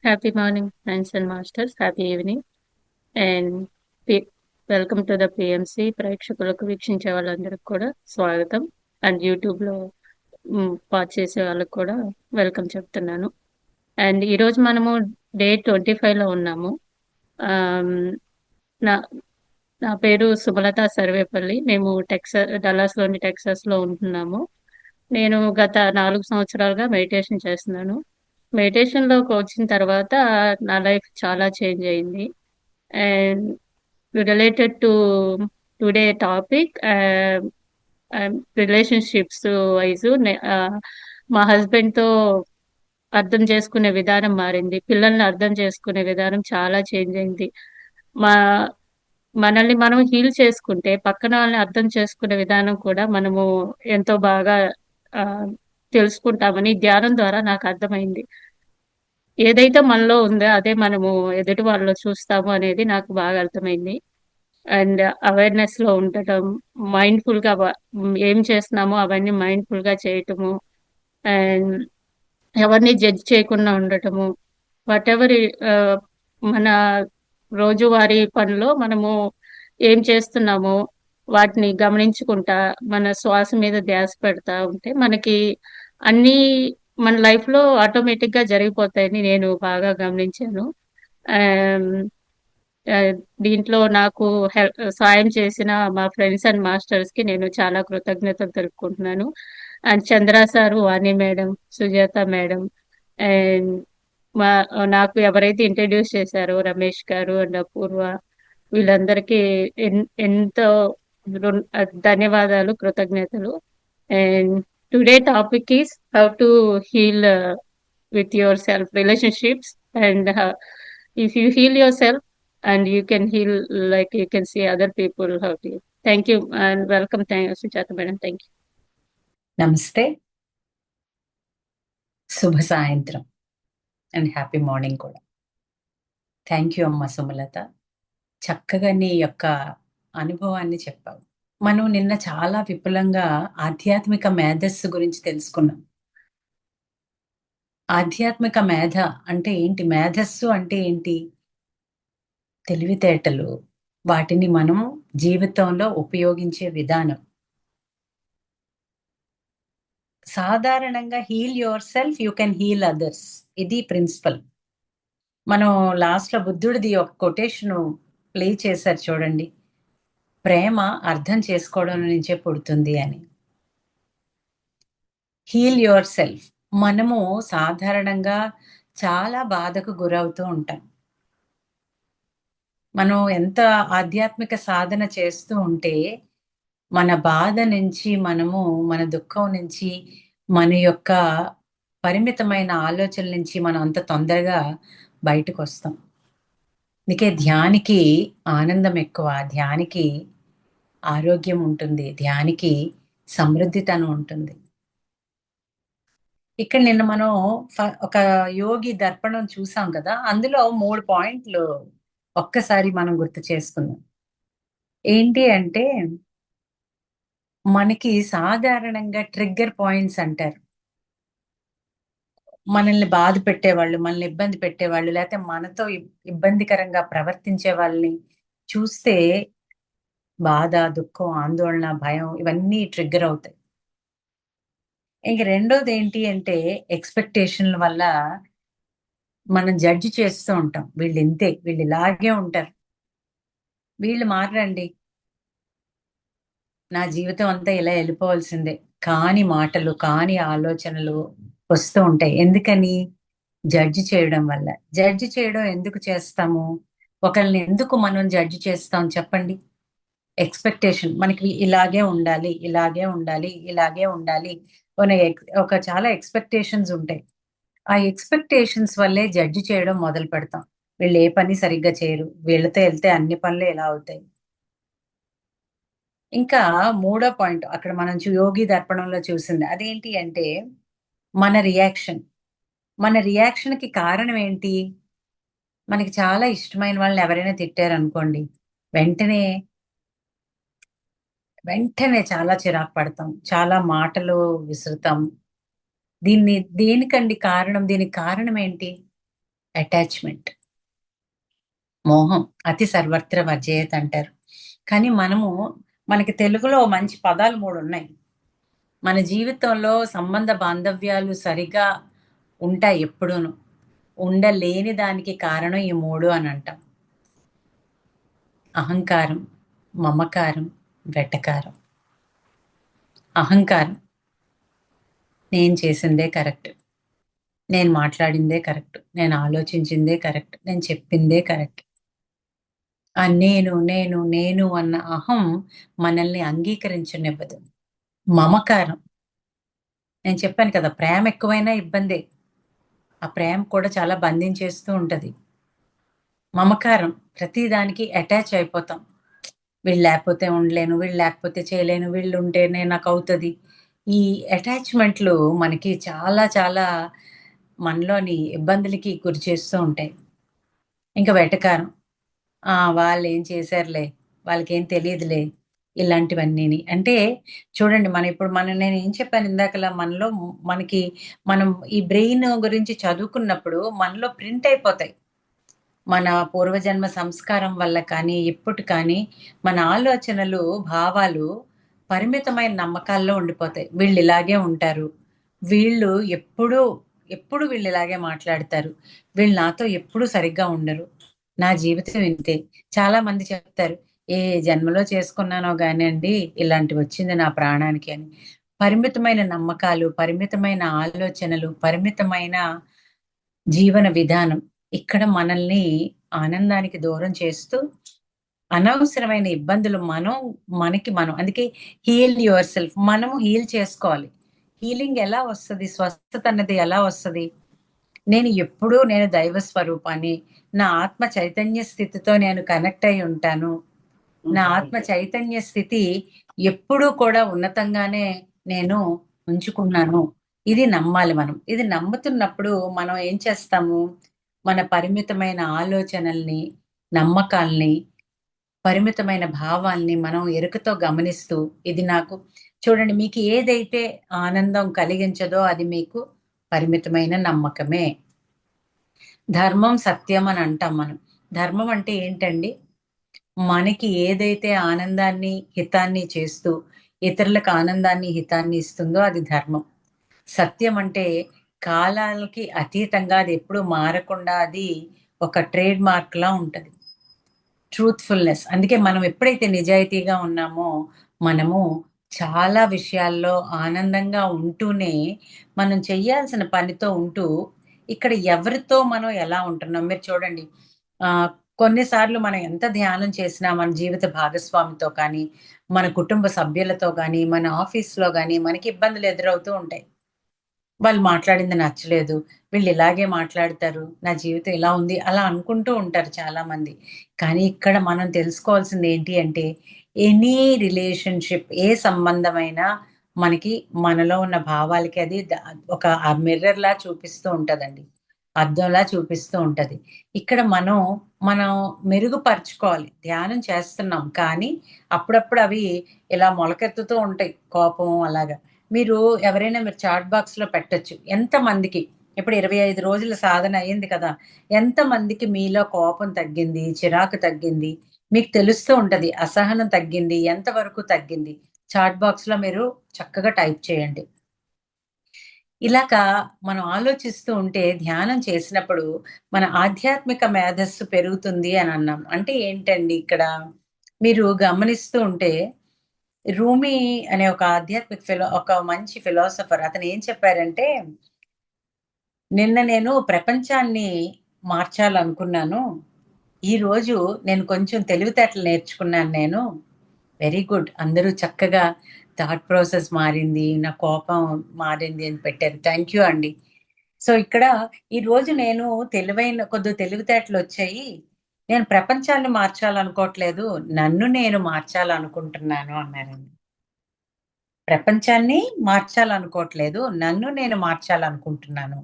Happy morning, friends and masters. Happy evening. And P- welcome to the PMC ప్రేక్షకులకు వీక్షించే వాళ్ళందరికీ కూడా స్వాగతం. And యూట్యూబ్లో వాచ్ చేసే వాళ్ళకి కూడా వెల్కమ్ చెప్తున్నాను. అండ్ ఈరోజు మనము డే 25లో ఉన్నాము. ఆమ్, నా నా పేరు సుమలత సర్వేపల్లి. మేము డల్లాస్లోని టెక్సాస్లో ఉంటున్నాము. నేను గత 4 సంవత్సరాలుగా మెడిటేషన్ చేస్తున్నాను. మెడిటేషన్లోకి వచ్చిన తర్వాత నా లైఫ్ చాలా చేంజ్ అయింది. And related to today topic, relationships wise మా హస్బెండ్తో అర్థం చేసుకునే విధానం మారింది. పిల్లల్ని అర్థం చేసుకునే విధానం చాలా చేంజ్ అయింది. మా మనల్ని మనం హీల్ చేసుకుంటే పక్కన వాళ్ళని అర్థం చేసుకునే విధానం కూడా మనము ఎంతో బాగా ఆ, తెలుసుకుంటామని ధ్యానం ద్వారా నాకు అర్థమైంది. ఏదైతే మనలో ఉందో అదే మనము ఎదుటి వాళ్ళలో చూస్తాము అనేది నాకు బాగా అర్థమైంది. అండ్ అవేర్నెస్ లో ఉండటం, మైండ్ఫుల్ గా ఏం చేస్తున్నామో అవన్నీ మైండ్ఫుల్ గా చేయటము, అండ్ ఎవరిని జడ్జ్ చేయకుండా ఉండటము, వాట్ ఎవర్ మన రోజువారీ పనిలో మనము ఏం చేస్తున్నామో వాటిని గమనించుకుంటా మన శ్వాస మీద ధ్యాస పెడతా ఉంటే మనకి అన్ని మన లైఫ్ లో ఆటోమేటిక్ గా జరిగిపోతాయని నేను బాగా గమనించాను. ఆమ్, ఆ, దీంట్లో నాకు సాయం చేసిన మా ఫ్రెండ్స్ అండ్ మాస్టర్స్ కి నేను చాలా కృతజ్ఞతలు తెలుపుకుంటున్నాను. And Chandra sir, Vani madam, Sujatha madam, and మా నాకు ఎవరైతే ఇంట్రడ్యూస్ చేశారో రమేష్ గారు అండ్ అపూర్వ, వీళ్ళందరికీ ఎంతో ధన్యవాదాలు, కృతజ్ఞతలు. And today topic is how to heal with yourself relationships. And if you heal yourself and you can heal, like you can see other people how to. Thank you and welcome. Thank you, Sujata madam. Thank you. నమస్తే, శుభ సాయంత్రం and happy morning కూడా. Thank you అమ్మ సుమలత, చక్కగా నీ యొక్క అనుభవాన్ని చెప్పావు. మనం నిన్న చాలా విపులంగా ఆధ్యాత్మిక మేధస్సు గురించి తెలుసుకున్నాం. ఆధ్యాత్మిక మేధ అంటే ఏంటి, మేధస్సు అంటే ఏంటి? తెలివితేటలు, వాటిని మనం జీవితంలో ఉపయోగించే విధానం. సాధారణంగా heal yourself, you can heal others, ఇది ప్రిన్సిపల్. మనం లాస్ట్లో బుద్ధుడిది ఒక కొటేషన్ ప్లే చేశారు చూడండి, ప్రేమ అర్థం చేసుకోవడం నుంచే పుడుతుంది అని. Heal yourself. మనము సాధారణంగా చాలా బాధకు గురవుతూ ఉంటాం. మనం ఎంత ఆధ్యాత్మిక సాధన చేస్తూ ఉంటే మన బాధ నుంచి, మన దుఃఖం నుంచి, మన యొక్క పరిమితమైన ఆలోచనల నుంచి మనం అంత తొందరగా బయటకు వస్తాం. అందుకే ధ్యానికి ఆనందం ఎక్కువ, ధ్యానికి ఆరోగ్యం ఉంటుంది, ధ్యానికి సమృద్ధితనం ఉంటుంది. ఇక్కడ నిన్న మనం ఒక యోగి దర్పణం చూసాం కదా, అందులో 3 పాయింట్లు ఒక్కసారి మనం గుర్తు చేసుకుందాం. ఏంటి అంటే, మనకి సాధారణంగా ట్రిగ్గర్ పాయింట్స్ అంటారు. మనల్ని బాధ పెట్టేవాళ్ళు, మనల్ని ఇబ్బంది పెట్టేవాళ్ళు, లేకపోతే మనతో ఇబ్బందికరంగా ప్రవర్తించే వాళ్ళని చూస్తే బాధ, దుఃఖం, ఆందోళన, భయం ఇవన్నీ ట్రిగ్గర్ అవుతాయి. ఇంక రెండోది ఏంటి అంటే, ఎక్స్‌పెక్టేషన్‌ల వల్ల మనం జడ్జ్ చేస్తూ ఉంటాం. వీళ్ళు ఇంతే, వీళ్ళు ఇలాగే ఉంటారు, వీళ్ళు మారరండి, నా జీవితం అంతా ఇలా వెళ్ళిపోవాల్సిందే, కాని మాటలు, కాని ఆలోచనలు వస్తూ ఉంటాయి. ఎందుకని? జడ్జ్ చేయడం వల్ల. జడ్జ్ చేయడం ఎందుకు చేస్తాము? ఒకళ్ళని ఎందుకు మనం జడ్జ్ చేస్తాం చెప్పండి? ఎక్స్‌పెక్టేషన్. మనకి ఇలాగే ఉండాలి, ఇలాగే ఉండాలి, ఇలాగే ఉండాలి. ఒక చాలా ఎక్స్‌పెక్టేషన్స్ ఉంటాయి. ఆ ఎక్స్‌పెక్టేషన్స్ వల్లే జడ్జ్ చేయడం మొదలు పెడతాం. వీళ్ళు ఏ పని సరిగ్గా చేయరు, వీళ్ళతో వెళ్తే అన్ని పనులు ఇలా అవుతాయి. ఇంకా మూడో పాయింట్ అక్కడ మనం యోగి దర్పణంలో చూసింది అదేంటి అంటే, మన రియాక్షన్. మన రియాక్షన్‌కి కారణం ఏంటి? మనకి చాలా ఇష్టమైన వాళ్ళని ఎవరైనా తిట్టారనుకోండి, వెంటనే వెంటనే చాలా చిరాకు పడతాం, చాలా మాటలు విసురుతాం. దేనికండి కారణం? దీనికి కారణం ఏంటి? అటాచ్మెంట్, మోహం అతి సర్వత్ర వర్జేయత్ అంటారు. కానీ మనకి తెలుగులో మంచి పదాలు 3 ఉన్నాయి. మన జీవితంలో సంబంధ బాంధవ్యాలు సరిగా ఉంటాయి ఎప్పుడూను. ఉండలేని దానికి కారణం ఈ 3 అని అంటాం. అహంకారం, మమకారం, వెటకారం. అహంకారం, నేను చేసిందే కరెక్ట్. నేను మాట్లాడిందే కరెక్ట్. నేను ఆలోచించిందే కరెక్ట్. నేను చెప్పిందే కరెక్ట్. ఆ నేను అన్న అహం మనల్ని అంగీకరించనివ్వదు. మమకారం, నేను చెప్పాను కదా! ప్రేమ ఎక్కువైనా ఇబ్బందే. ఆ ప్రేమ కూడా చాలా బంధించేస్తూ ఉంటది. మమకారం, ప్రతి దానికి అటాచ్ అయిపోతాం. వీళ్ళు లేకపోతే ఉండలేను, వీళ్ళు లేకపోతే చేయలేను, వీళ్ళుంటేనే నాకవుతది. ఈ అటాచ్‌మెంట్‌లు మనకి చాలా చాలా మనలోని ఇబ్బందులకి గురి చేస్తూ ఉంటాయి. ఇంక వెటకారం. ఆ! వాళ్ళేం చేశారులే, వాళ్ళకేం తెలీదులే, ఇలాంటివన్నీని. అంటే చూడండి నేనేం చెప్పాను ఇందాకలా మనకి మనం ఈ బ్రెయిన్ గురించి చదువుకున్నప్పుడు మనలో ప్రింట్ అయిపోతాయి. మన పూర్వజన్మ సంస్కారం వల్ల కానీ, ఎప్పుడు కానీ మన ఆలోచనలు, భావాలు పరిమితమైన నమ్మకాల్లో ఉండిపోతాయి. వీళ్ళిలాగే ఉంటారు. వీళ్ళు ఎప్పుడూ, ఎప్పుడు వీళ్ళిలాగే మాట్లాడతారు. వీళ్ళు నాతో ఎప్పుడూ సరిగ్గా ఉండరు. నా జీవితం ఇంతే. చాలా మంది చెప్తారు, "ఏ జన్మలో చేసుకున్నానో గానండి, ఇలాంటివొచ్చింది నా ప్రాణానికి" అని. పరిమితమైన నమ్మకాలు, పరిమితమైన ఆలోచనలు, పరిమితమైన జీవన విధానం ఇక్కడ మనల్ని ఆనందానికి దూరం చేస్తూ, అనవసరమైన ఇబ్బందులు మనకి మనం అందుకే హీల్ యువర్ సెల్ఫ్ మనము హీల్ చేసుకోవాలి. హీలింగ్ ఎలా వస్తది? స్వస్థత అన్నది ఎలా వస్తది? నేను దైవ స్వరూపాన్ని. నా ఆత్మ చైతన్య స్థితితో నేను కనెక్ట్ అయ్యి ఉంటాను. నా ఆత్మ చైతన్య స్థితి ఎప్పుడూ కూడా ఉన్నతంగానే నేను ఉంచుకున్నాను. ఇది నమ్మాలి మనం. ఇది నమ్ముతున్నప్పుడు మనం ఏం చేస్తాము? మన పరిమితమైన ఆలోచనల్ని, నమ్మకాల్ని, పరిమితమైన భావాల్ని మనం ఎరుకతో గమనిస్తూ, ఇది నాకు చూడండి మీకు ఏదైతే ఆనందం కలిగించదో అది మీకు పరిమితమైన నమ్మకమే. ధర్మం, సత్యం అని అంటాం మనం. ధర్మం అంటే ఏంటండి? మనకి ఏదైతే ఆనందాన్ని, హితాన్ని చేస్తూ, ఇతరులకు ఆనందాన్ని, హితాన్ని ఇస్తుందో అది ధర్మం. సత్యం అంటే కాలాలకి అతీతంగా అది ఎప్పుడూ మారకుండా అది ఒక ట్రేడ్ మార్క్‌లా ఉంటది. ట్రూత్‌ఫుల్‌నెస్. అందుకే మనం ఎప్పుడైతే నిజాయితీగా ఉన్నామో, మనము చాలా విషయాల్లో ఆనందంగా ఉంటూనే, మనం చెయ్యాల్సిన పనితో ఉంటూ, ఇక్కడ ఎవరితో మనం ఎలా ఉంటున్నాం మీరు చూడండి. ఆహ్, కొన్నిసార్లు మనం ఎంత ధ్యానం చేసినా మన జీవిత భాగస్వామితో కానీ, మన కుటుంబ సభ్యులతో గానీ, మన ఆఫీస్‌లో గానీ మనకి ఇబ్బందులు ఎదురవుతూ ఉంటాయి. వాళ్ళు మాట్లాడింది నచ్చలేదు. వీళ్ళిలాగే మాట్లాడతారు. నా జీవితం ఇలా ఉంది. అలా అనుకుంటూ ఉంటారు చాలామంది. కానీ ఇక్కడ మనం తెలుసుకోవాల్సింది ఏంటి అంటే, ఎనీ రిలేషన్‌షిప్ ఏ సంబంధమైనా మనకి మనలో ఉన్న భావాలకి అది ఒక మిర్రర్‌లా చూపిస్తూ ఉంటదండి. అద్దంలా చూపిస్తూ ఉంటది. ఇక్కడ మనం మెరుగుపరుచుకోవాలి. ధ్యానం చేస్తున్నాం. కానీ అప్పుడప్పుడు అవి ఇలా మొలకెత్తుతూ ఉంటాయి. కోపం అలాగా. మీరు చాట్ బాక్స్‌లో పెట్టొచ్చు. ఎంతమందికి ఇప్పుడు 25 రోజుల సాధన అయింది కదా! ఎంతమందికి మీలో కోపం తగ్గింది, చిరాకు తగ్గింది, మీకు తెలుస్తూ ఉంటది. అసహనం తగ్గింది, ఎంతవరకు తగ్గింది. చాట్ బాక్స్‌లో మీరు చక్కగా టైప్ చేయండి. ఇలాగా మనం ఆలోచిస్తూ ఉంటే ధ్యానం చేసినప్పుడు మన ఆధ్యాత్మిక మేధస్సు పెరుగుతుంది అని అన్నాం. అంటే ఏంటండి ఇక్కడ? మీరు గమనిస్తూ ఉంటే రూమీ అనే ఒక మంచి ఫిలాసఫర్ అతను ఏం చెప్పారంటే, "నిన్న నేను ప్రపంచాన్ని మార్చాలనుకున్నాను. ఈరోజు నేను కొంచెం తెలివితేటలు నేర్చుకున్నాను నేను. Very good. అందరూ చక్కగా థాట్ ప్రాసెస్ మారింది. నా కోపం మారింది" అని పెట్టారు. థాంక్ యూ అండి. సో, ఇక్కడ ఈరోజు నేను కొద్దిగా తెలివితేటలొచ్చాయి. నేను ప్రపంచాన్ని మార్చాలనుకోవట్లేదు. నన్ను నేను మార్చాలనుకుంటున్నాను అన్నారండి. ప్రపంచాన్ని మార్చాలనుకోవట్లేదు. నన్ను నేను మార్చాలనుకుంటున్నాను.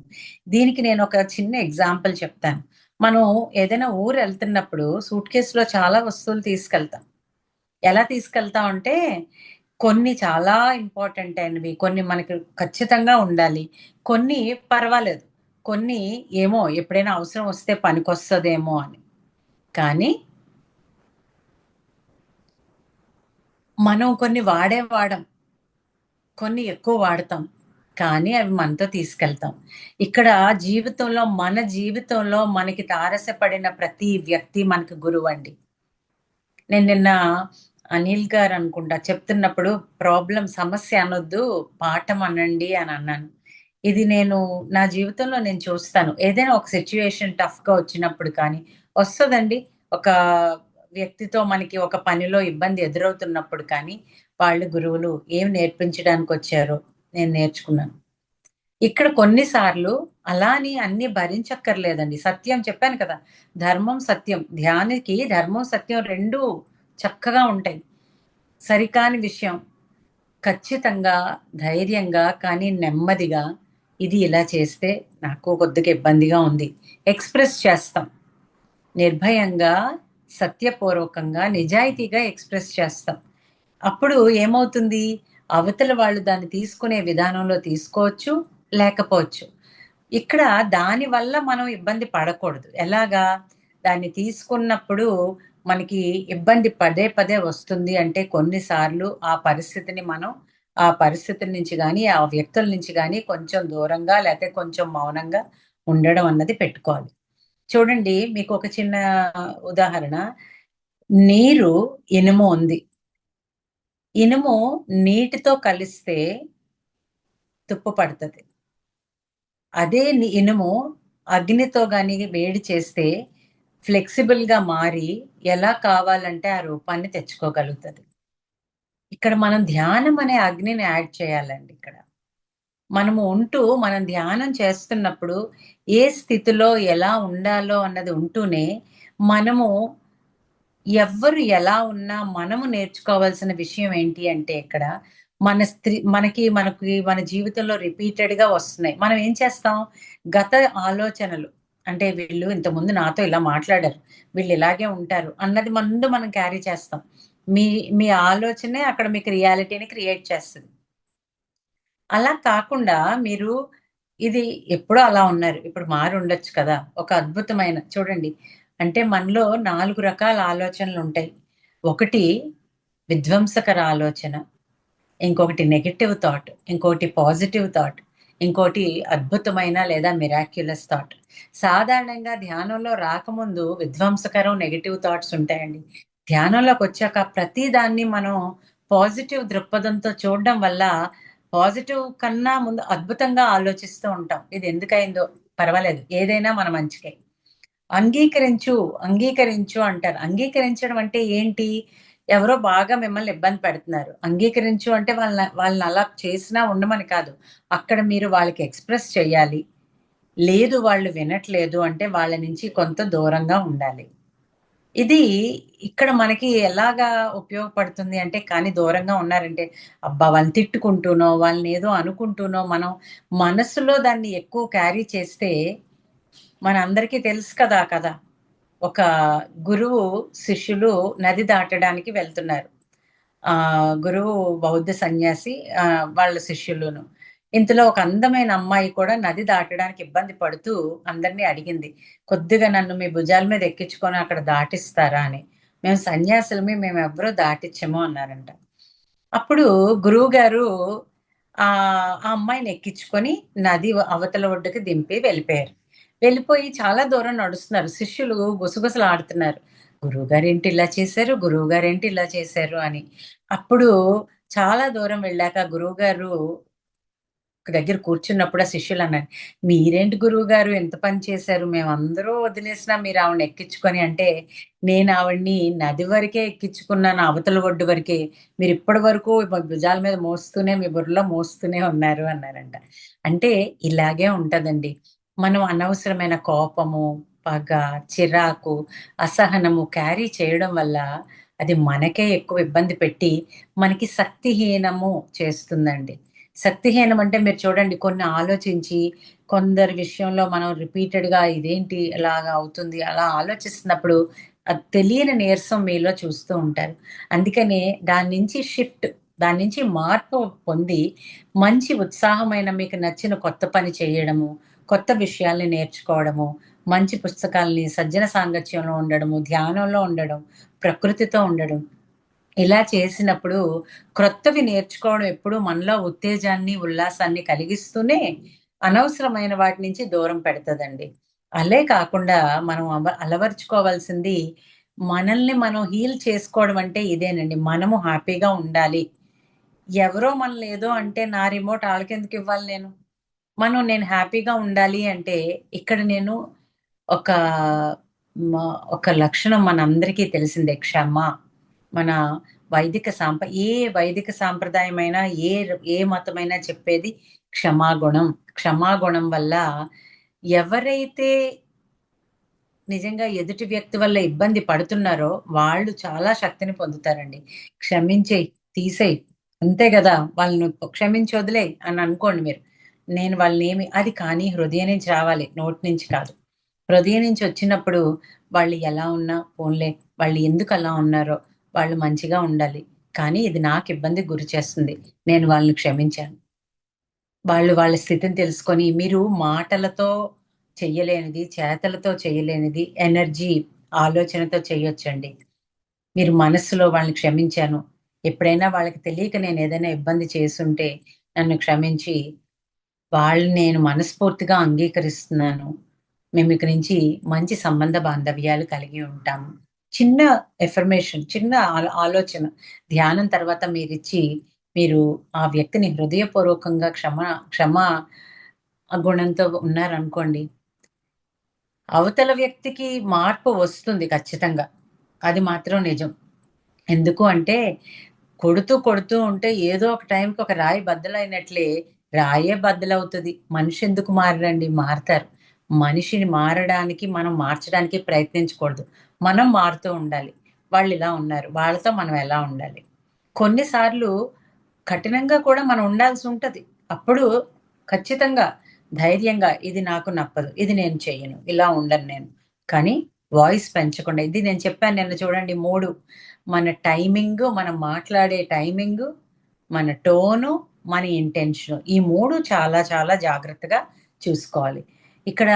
దీనికి నేనొక చిన్న ఎగ్జాంపుల్ చెప్తాను. మనం ఏదైనా ఊరెళ్తున్నప్పుడు సూట్‌కేస్‌లో చాలా వస్తువులు తీసుకెళ్తాం. ఎలా తీసుకెళ్తాం అంటే, కొన్ని చాలా ఇంపార్టెంట్ అయినవి, కొన్ని మనకి ఖచ్చితంగా ఉండాలి. కొన్ని పర్వాలేదు. కొన్ని ఏమో ఎప్పుడైనా అవసరం వస్తే పనికొస్తదేమో అని. కానీ మనం కొన్ని వాడం. కొన్ని ఎక్కువ వాడతాం. కానీ అవి మనతో తీసుకెళ్తాం. ఇక్కడ మన జీవితంలో మనకి తారసపడిన ప్రతి వ్యక్తి మనకు గురువండి. నేను నిన్న అనిల్ గారనుకుంటా చెప్తున్నప్పుడు సమస్య అనొద్దు, పాఠం అనండి అని అన్నాను. ఇది నా జీవితంలో నేను చూస్తాను. ఏదైనా ఒక సిట్యుయేషన్ టఫ్‌గా వచ్చినప్పుడు కానీ వస్తదండి. ఒక వ్యక్తితో మనకి ఒక పనిలో ఇబ్బంది ఎదురవుతున్నప్పుడు కానీ, వాళ్ళు గురువులు ఏం నేర్పించడానికొచ్చారో నేను నేర్చుకున్నాను. ఇక్కడ కొన్ని సార్లు అలా అని అన్నీ భరించక్కర్లేదండి. సత్యం చెప్పాను కదా! ధర్మం, సత్యం. ధర్మం, సత్యం 2 చక్కగా ఉంటాయి. సరికాని విషయం ఖచ్చితంగా, ధైర్యంగా కానీ నెమ్మదిగా ఇది ఇలా చేస్తే నాకు కొద్దిగా ఇబ్బందిగా ఉంది. ఎక్స్‌ప్రెస్ చేస్తాం. నిర్భయంగా, సత్యపూర్వకంగా, నిజాయితీగా ఎక్స్‌ప్రెస్ చేస్తాం. అప్పుడు ఏమవుతుంది? అవతల వాళ్ళు దాన్ని తీసుకునే విధానంలో తీసుకోవచ్చు, లేకపోవచ్చు. ఇక్కడ దానివల్ల మనం ఇబ్బంది పడకూడదు. ఎలాగా? దాన్ని తీసుకున్నప్పుడు మనకి ఇబ్బంది పదే పదే వస్తుంది అంటే కొన్ని సార్లు ఆ పరిస్థితి నుంచి గానీ, ఆ వ్యక్తుల నుంచి గానీ కొంచెం దూరంగా లేతే కొంచెం మౌనంగా ఉండడం అన్నది పెట్టుకోవాలి. చూడండి మీకొక చిన్న ఉదాహరణ. నీరు, ఇనుము ఉంది. ఇనుము నీటితో కలిస్తే తుప్పు పడతది. అదే ఇనుము అగ్నితో గాని వేడి చేస్తే ఫ్లెక్సిబుల్‌గా మారి ఎలా కావాలంటే ఆ రూపాన్ని తెచ్చుకోగలుగుతది. ఇక్కడ మనం ధ్యానం అనే అగ్నిని యాడ్ చేయాలండి ఇక్కడ. మనం ధ్యానం చేస్తున్నప్పుడు ఏ స్థితిలో ఎలా ఉండాలో అన్నది ఉంటూనే, మనము ఎవ్వరు ఎలా ఉన్నా మనము నేర్చుకోవాల్సిన విషయం ఏంటి అంటే ఇక్కడ, మన జీవితంలో రిపీటెడ్‌గా వస్తున్నాయి. మనం ఏం చేస్తాం? గత ఆలోచనలు అంటే వీళ్ళు ఇంతకుముందు నాతో ఇలా మాట్లాడారు. వీళ్ళు ఇలాగే ఉంటారు అన్నది మనం క్యారీ చేస్తాం. మీ మీ ఆలోచనే అక్కడ మీకు రియాలిటీని క్రియేట్ చేస్తది. అలా కాకుండా మీరు ఇది ఎప్పుడో అలా ఉన్నారు. ఇప్పుడు మారుండొచ్చు కదా! ఒక అద్భుతమైన చూడండి. అంటే మనలో 4 రకాల ఆలోచనలుంటాయి. ఒకటి విధ్వంసకర ఆలోచన. ఇంకొకటి నెగెటివ్ థాట్. ఇంకోటి పాజిటివ్ థాట్. ఇంకోటి అద్భుతమైన లేదా మిరాక్యులస్ థాట్. సాధారణంగా ధ్యానంలో రాకముందు విధ్వంసకరం, నెగెటివ్ థాట్స్ ఉంటాయండి. ధ్యానంలోకొచ్చాక ప్రతి దాన్ని మనం పాజిటివ్ దృక్పథంతో చూడడం వల్ల పాజిటివ్ కన్నా ముందు అద్భుతంగా ఆలోచిస్తూ ఉంటాం. ఇది ఎందుకయిందో పర్వాలేదు. ఏదైనా మన మంచికే. అంగీకరించు, అంగీకరించు అంటారు. అంగీకరించడం అంటే ఏంటి? ఎవరో బాగా మిమ్మల్ని ఇబ్బంది పెడుతున్నారు. అంగీకరించు అంటే వాళ్ళని అలా చేసినా ఉండమని కాదు. అక్కడ మీరు వాళ్ళకి ఎక్స్‌ప్రెస్ చేయాలి. లేదు వాళ్ళు వినట్లేదు అంటే వాళ్ళ నుంచి కొంత దూరంగా ఉండాలి. ఇది ఇక్కడ మనకి ఎలాగా ఉపయోగపడుతుంది అంటే కానీ దూరంగా ఉన్నారంటే, అబ్బా! వాళ్ళని తిట్టుకుంటూనో, వాళ్ళనేదో అనుకుంటూనో మనం మనసులో దాన్ని ఎక్కువ క్యారీ చేస్తే మనందరికీ తెలుసు కదా ఆ కథ. ఒక గురువు, శిష్యులు నది దాటడానికి వెళ్తున్నారు. గురువు బౌద్ధ సన్యాసి వాళ్ళ శిష్యులును. ఇంతలో ఒక అందమైన అమ్మాయి కూడా నది దాటడానికి ఇబ్బంది పడుతూ అందరిని అడిగింది. "కొద్దిగా నన్ను మీ భుజాల మీద ఎక్కించుకొని అక్కడ దాటిస్తారా" అని. "మేము సన్యాసులమి మేమెవ్వరూ దాటిచ్చము" అన్నారంట. అప్పుడు గురువుగారు ఆ అమ్మాయిని ఎక్కించుకొని నది అవతల ఒడ్డుకి దింపి వెళ్ళిపోయారు. వెళ్ళిపోయి చాలా దూరం నడుస్తున్నారు. శిష్యులు గుసగుసలాడుతున్నారు. గురువుగారేంటి ఇలా చేశారు? గురువుగారేంటి ఇలా చేశారు? అని. అప్పుడు చాలా దూరం వెళ్ళాక గురువుగారు ఒక దగ్గర కూర్చున్నప్పుడు ఆ శిష్యులన్నారు, "మీరేంటి గురువుగారు ఇంత పని చేశారు? మేమందరూ వదిలేసినా మీరు ఆవిడని ఎక్కించుకొని" అంటే, "నేను ఆవిడని నది వరకే ఎక్కించుకున్నాను అవతల ఒడ్డు వరకే. మీరిప్పటి వరకు భుజాల మీద మోస్తూనే మీ బుర్రలో మోస్తూనే ఉన్నారు" అన్నారంట. అంటే ఇలాగే ఉంటదండి. మనం అనవసరమైన కోపము, పగ, చిరాకు, అసహనము క్యారీ చేయడం వల్ల అది మనకే ఎక్కువ ఇబ్బంది పెట్టి, మనకి శక్తిహీనము చేస్తుందండి. శక్తిహీనం అంటే మీరు చూడండి కొన్ని ఆలోచించి, కొందరి విషయంలో మనం రిపీటెడ్‌గా ఇదేంటి ఇలాగా అవుతుంది అలా ఆలోచిస్తున్నప్పుడు అది తెలియని నీరసం మీలో చూస్తూ ఉంటారు. అందుకనే దాని నుంచి మార్పు పొంది మంచి ఉత్సాహమైన మీకు నచ్చిన కొత్త పని చేయడము, కొత్త విషయాల్ని నేర్చుకోవడము, మంచి పుస్తకాల్ని, సజ్జన సాంగత్యంలో ఉండడము, ధ్యానంలో ఉండడం, ప్రకృతితో ఉండడం. ఇలా చేసినప్పుడు క్రొత్తవి నేర్చుకోవడం ఎప్పుడూ మనలో ఉత్తేజాన్ని, ఉల్లాసాన్ని కలిగిస్తూనే అనవసరమైన వాటి నుంచి దూరం పెడతదండి. అలే కాకుండా మనం అలవరుచుకోవాల్సింది మనల్ని మనం హీల్ చేసుకోవడం అంటే ఇదేనండి. మనము హ్యాపీగా ఉండాలి. ఎవరో మనల్ని ఏదో అంటే నా రిమోట్ ఆళ్ళకెందుకివ్వాలి నేను? నేను హ్యాపీగా ఉండాలి అంటే ఇక్కడ నేను ఒక మ ఒక లక్షణం మనందరికీ తెలిసిందే క్షమ. మన ఏ వైదిక సాంప్రదాయమైనా, ఏ మతమైనా చెప్పేది క్షమాగుణం. క్షమాగుణం వల్ల ఎవరైతే నిజంగా ఎదుటి వ్యక్తి వల్ల ఇబ్బంది పడుతున్నారో వాళ్ళు చాలా శక్తిని పొందుతారండి. క్షమించేయి, తీసేయి. అంతే గదా! వాళ్ళని క్షమించి వదిలేయి అని అనుకోండి మీరు. నేను వాళ్ళనేమి అది కానీ హృదయం నుంచి రావాలి. నోటి నుంచి కాదు. హృదయం నుంచి వచ్చినప్పుడు వాళ్ళు ఎలా ఉన్నా పోన్లే, వాళ్ళు ఎందుకలా ఉన్నారో, వాళ్ళు మంచిగా ఉండాలి. కానీ ఇది నాకు ఇబ్బందికి గురి చేస్తుంది. నేను వాళ్ళని క్షమించాను. వాళ్ళు వాళ్ళ స్థితిని తెలుసుకొని మీరు మాటలతో చెయ్యలేనిది, చేతలతో చేయలేనిది ఎనర్జీ, ఆలోచనతో చేయొచ్చండి. మీరు మనస్సులో వాళ్ళని క్షమించాను. ఎప్పుడైనా వాళ్ళకి తెలియక నేనేదైనా ఇబ్బంది చేసుంటే నన్ను క్షమించి, వాళ్ళని నేను మనస్ఫూర్తిగా అంగీకరిస్తున్నాను. మేమిక నుంచి మంచి సంబంధ బాంధవ్యాలు కలిగి ఉంటాము. చిన్న ఎఫర్మేషన్, చిన్న ఆలోచన ధ్యానం తర్వాత మీరిచ్చి, మీరు ఆ వ్యక్తిని హృదయపూర్వకంగా క్షమా గుణంతో ఉన్నారనుకోండి, అవతల వ్యక్తికి మార్పు వస్తుంది ఖచ్చితంగా. అది మాత్రం నిజం. ఎందుకు అంటే, కొడుతూ ఉంటే ఏదో ఒక టైంకి ఒక రాయి బద్దలైనట్లే రాయే బద్దలవుతది. మనిషెందుకు మారరండి? మారతారు. మనిషిని మారడానికి, మనం మార్చడానికి ప్రయత్నించకూడదు. మనం మారుతూ ఉండాలి. వాళ్ళిలా ఉన్నారు. వాళ్ళతో మనం ఎలా ఉండాలి? కొన్ని సార్లు కఠినంగా కూడా మనం ఉండాల్సుంటది. అప్పుడు ఖచ్చితంగా ధైర్యంగా ఇది నాకు నప్పదు. ఇది నేను చెయ్యను. ఇలా ఉండను నేను. కానీ వాయిస్ పెంచకుండా ఇది నేను చెప్పాను నిన్న చూడండి 3 మన టైమింగు, మనం మాట్లాడే టైమింగు, మన టోను, మన ఇంటెన్షను. ఈ 3 చాలా చాలా జాగ్రత్తగా చూసుకోవాలి. ఇక్కడ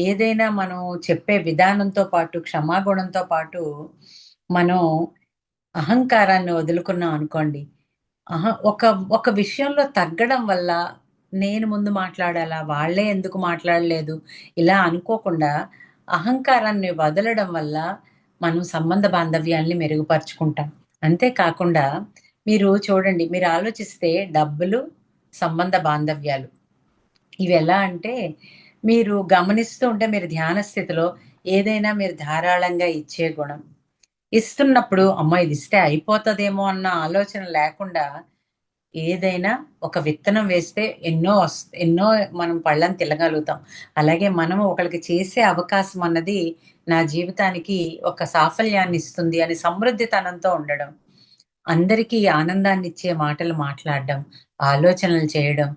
ఏదైనా మనం చెప్పే విధానంతో పాటు, క్షమాగుణంతో పాటు మనం అహంకారాన్ని వదులుకున్నాం అనుకోండి. ఒక ఒక విషయంలో తగ్గడం వల్ల నేను ముందు మాట్లాడాలా? వాళ్ళే ఎందుకు మాట్లాడలేదు? ఇలా అనుకోకుండా అహంకారాన్ని వదలడం వల్ల మనం సంబంధ బాంధవ్యాల్ని మెరుగుపరుచుకుంటాం. అంతే కాకుండా మీరు చూడండి, మీరు ఆలోచిస్తే డబ్బులు, సంబంధ బాంధవ్యాలు ఇవెలా అంటే మీరు గమనిస్తూ ఉంటే మీరు ధ్యాన స్థితిలో ఏదైనా మీరు ధారాళంగా ఇచ్చే గుణం. ఇస్తున్నప్పుడు అమ్మా! ఇదిస్తే అయిపోతదేమో అన్న ఆలోచన లేకుండా ఏదైనా ఒక విత్తనం వేస్తే ఎన్నో మనం పళ్ళని తినగలుగుతాం. అలాగే మనం ఒకళ్ళకి చేసే అవకాశం అన్నది నా జీవితానికి ఒక సాఫల్యాన్ని ఇస్తుంది అని సమృద్ధితనంతో ఉండడం. అందరికీ ఆనందాన్నిచ్చే మాటలు మాట్లాడడం, ఆలోచనలు చేయడం,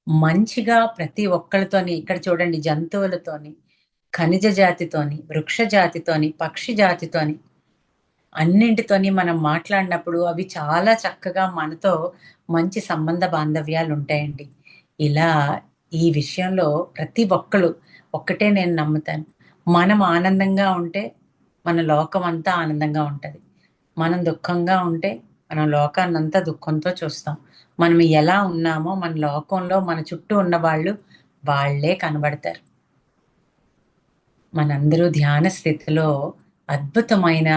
మంచిగా ప్రతి ఒక్కళ్ళతోని ఇక్కడ చూడండి జంతువులతోని, ఖనిజ జాతితోని, వృక్ష జాతితోని, పక్షి జాతితోని అన్నింటితోని మనం మాట్లాడినప్పుడు అవి చాలా చక్కగా మనతో మంచి సంబంధ బాంధవ్యాలుంటాయండి. ఇలా ఈ విషయంలో ప్రతి ఒక్కళ్ళు ఒక్కటే నేను నమ్ముతాను. మనం ఆనందంగా ఉంటే మన లోకమంతా ఆనందంగా ఉంటది. మనం దుఃఖంగా ఉంటే మనం లోకాన్నంతా దుఃఖంతో చూస్తాం. మనం ఎలా ఉన్నామో మన లోకంలో మన చుట్టూ ఉన్నవాళ్ళు వాళ్ళే కనబడతారు. మనందరూ ధ్యాన స్థితిలో అద్భుతమైన,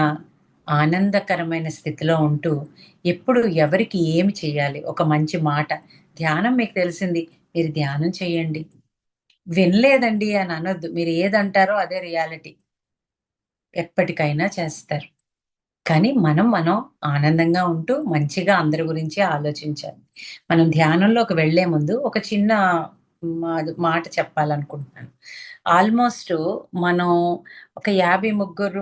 ఆనందకరమైన స్థితిలో ఉంటూ, ఎప్పుడు ఎవరికి ఏమి చేయాలి, ఒక మంచి మాట. ధ్యానం మీకు తెలిసింది. మీరు ధ్యానం చేయండి. వినలేదండి అని అనొద్దు. మీరు ఏదంటారో అదే రియాలిటీ. ఎప్పటికైనా చేస్తారు. కానీ మనం ఆనందంగా ఉంటూ, మంచిగా అందరి గురించి ఆలోచించాలి. మనం ధ్యానంలోకి వెళ్ళే ముందు ఒక చిన్న మాట చెప్పాలనుకుంటున్నాను. ఆల్‌మోస్టు మనం ఒక 53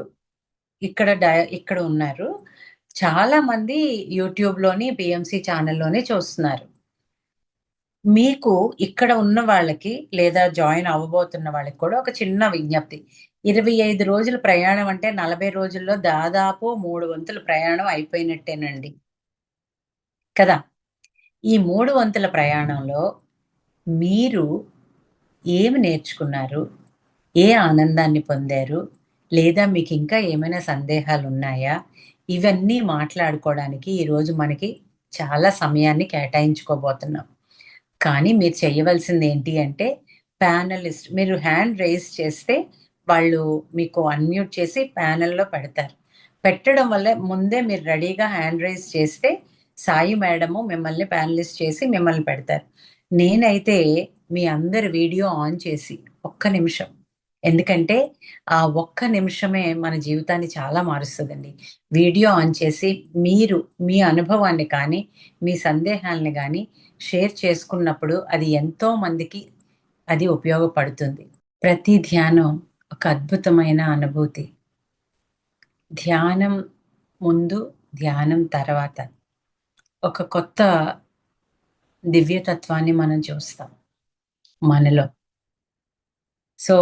ఇక్కడ ఉన్నారు. చాలా మంది యూట్యూబ్‌లోని, బీఎంసీ ఛానెల్‌లోని చూస్తున్నారు. మీకు ఇక్కడ ఉన్న వాళ్ళకి లేదా జాయిన్ అవ్వబోతున్న వాళ్ళకి కూడా ఒక చిన్న విజ్ఞప్తి. 25 రోజుల ప్రయాణం అంటే 40 రోజుల్లో దాదాపు 3 వంతుల ప్రయాణం అయిపోయినట్టేనండి. కదా! ఈ 3 వంతుల ప్రయాణంలో మీరు ఏమి నేర్చుకున్నారు? ఏ ఆనందాన్ని పొందారు? లేదా మీకు ఇంకా ఏమైనా సందేహాలు ఉన్నాయా? ఇవన్నీ మాట్లాడుకోవడానికి ఈరోజు మనకి చాలా సమయాన్ని కేటాయించుకోబోతున్నాం. కానీ మీరు చేయవలసింది ఏంటి అంటే ప్యానలిస్ట్ మీరు హ్యాండ్ రైజ్ చేస్తే వాళ్ళు మీకు అన్మ్యూట్ చేసి ప్యానెల్‌లో పెడతారు. పెట్టడం వల్ల ముందే మీరు రెడీగా హ్యాండ్ రైజ్ చేస్తే సాయి మేడము మిమ్మల్ని ప్యానలిస్ట్ చేసి మిమ్మల్ని పెడతారు. నేనైతే మీ అందరి వీడియో ఆన్ చేసి ఒక్క నిమిషం ఎందుకంటే ఆ ఒక్క నిమిషమే మన జీవితాన్ని చాలా మారుస్తదండి. వీడియో ఆన్ చేసి మీరు మీ అనుభవాన్ని కానీ, మీ సందేహాల్ని గానీ షేర్ చేసుకున్నప్పుడు అది ఎంతో మందికి అది ఉపయోగపడుతుంది. ప్రతి ధ్యానం ఒక అద్భుతమైన అనుభూతి. ధ్యానం ముందు, ధ్యానం తర్వాత ఒక కొత్త దివ్యతత్వాన్ని మనం చూస్తాం మనలో. సో,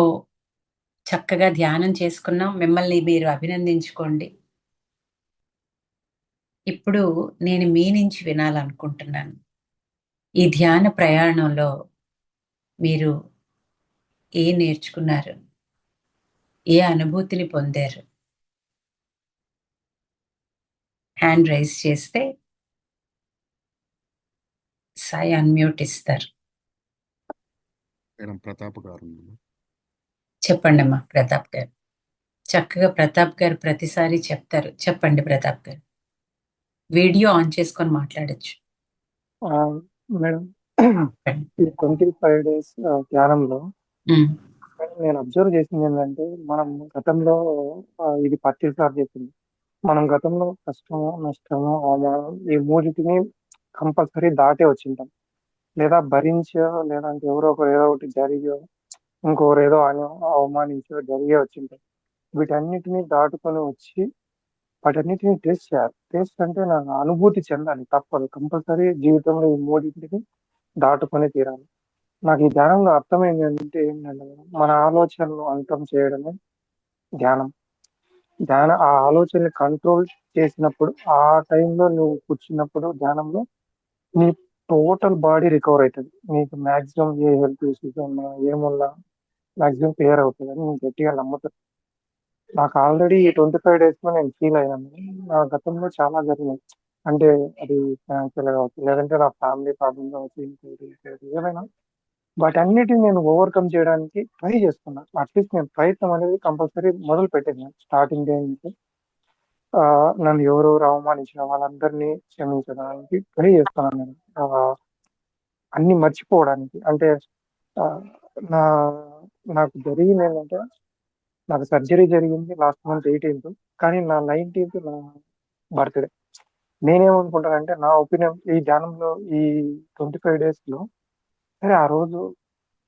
చక్కగా ధ్యానం చేసుకున్నాం. మిమ్మల్ని మీరు అభినందించుకోండి. ఇప్పుడు నేను మీ నుంచి వినాలనుకుంటున్నాను. ఈ ధ్యాన ప్రయాణంలో మీరు నేర్చుకున్నారు? ఏ అనుభూతిని పొందారు? హ్యాండ్ రైజ్ చేస్తే సాయి అన్మ్యూట్ ఇస్తారు. మేడం ప్రతాప్ గారు. చెప్పండమ్మా ప్రతాప్ గారు. చక్కగా ప్రతాప్ గారు ప్రతిసారి చెప్తారు. చెప్పండి ప్రతాప్ గారు. వీడియో ఆన్ చేసుకొని మాట్లాడొచ్చు. మేడం చెప్పండి. ఈ 25 డేస్ ధ్యానంలో ఉమ్, నేను అబ్జర్వ్ చేసింది ఏంటంటే మనం గతంలో ఇది పత్రి సార్ చెప్పింది. మనం గతంలో కష్టము, నష్టము, అవమానం ఈ మూడింటిని కంపల్సరీ దాటే వచ్చింటాం. లేదా భరించో లేదంటే ఎవరో ఒకరు ఏదో ఒకటి జరిగో ఇంకొకరు ఏదో అని అవమానించో జరిగే వచ్చింటాం. వీటన్నిటిని దాటుకొని వచ్చి వాటన్నిటిని టేస్ట్ చేయాలి. టేస్ట్ అంటే నాకు అనుభూతి చెందాలి, తప్పదు. కంపల్సరీ జీవితంలో ఈ మూడింటిని దాటుకొని తీరాలి. నాకు ఈ ధ్యానంలో అర్థమైంది ఏంటంటే మన ఆలోచనలు అంతం చేయడమే ధ్యానం. ఆ ఆలోచనని కంట్రోల్ చేసినప్పుడు ఆ టైంలో నువ్వు కూర్చున్నప్పుడు ధ్యానంలో నీ టోటల్ బాడీ రికవర్ అవుతుంది. నీకు మాక్సిమం ఏ హెల్త్ ఇష్యూస్ ఉన్నా ఏమున్నా మాక్సిమం క్లియర్ అవుతుంది అని నేను గట్టిగా నమ్ముతాను. నాకు ఆల్రెడీ ఈ 25 డేస్ లో నేను ఫీల్ అయ్యాను. నా గతంలో చాలా జరిగినాయి. అంటే అది ఫైనాన్షియల్ కావచ్చు, లేదంటే నా ఫ్యామిలీ ప్రాబ్లమ్ కావచ్చు, ఇంకోటి ఏమైనా వాటన్నిటిని నేను ఓవర్కమ్ చేయడానికి ట్రై చేస్తున్నా. అట్లీస్ట్ నేను ప్రయత్నం అనేది కంపల్సరీ మొదలు పెట్టేది స్టార్టింగ్ డే నుంచి. నన్ను ఎవరెవరు అవమానించిన వాళ్ళందరినీ క్షమించడానికి ట్రై చేస్తున్నాను నేను. అన్ని మర్చిపోవడానికి. అంటే ఆ, నా నాకు జరిగింది ఏంటంటే నాకు సర్జరీ జరిగింది లాస్ట్ మంత్ 18th. కానీ నా 19th నా బర్త్డే. నేనేమనుకుంటానంటే నా ఒపీనియన్ ఈ ధ్యానంలో ఈ 25 డేస్ లో సరే ఆ రోజు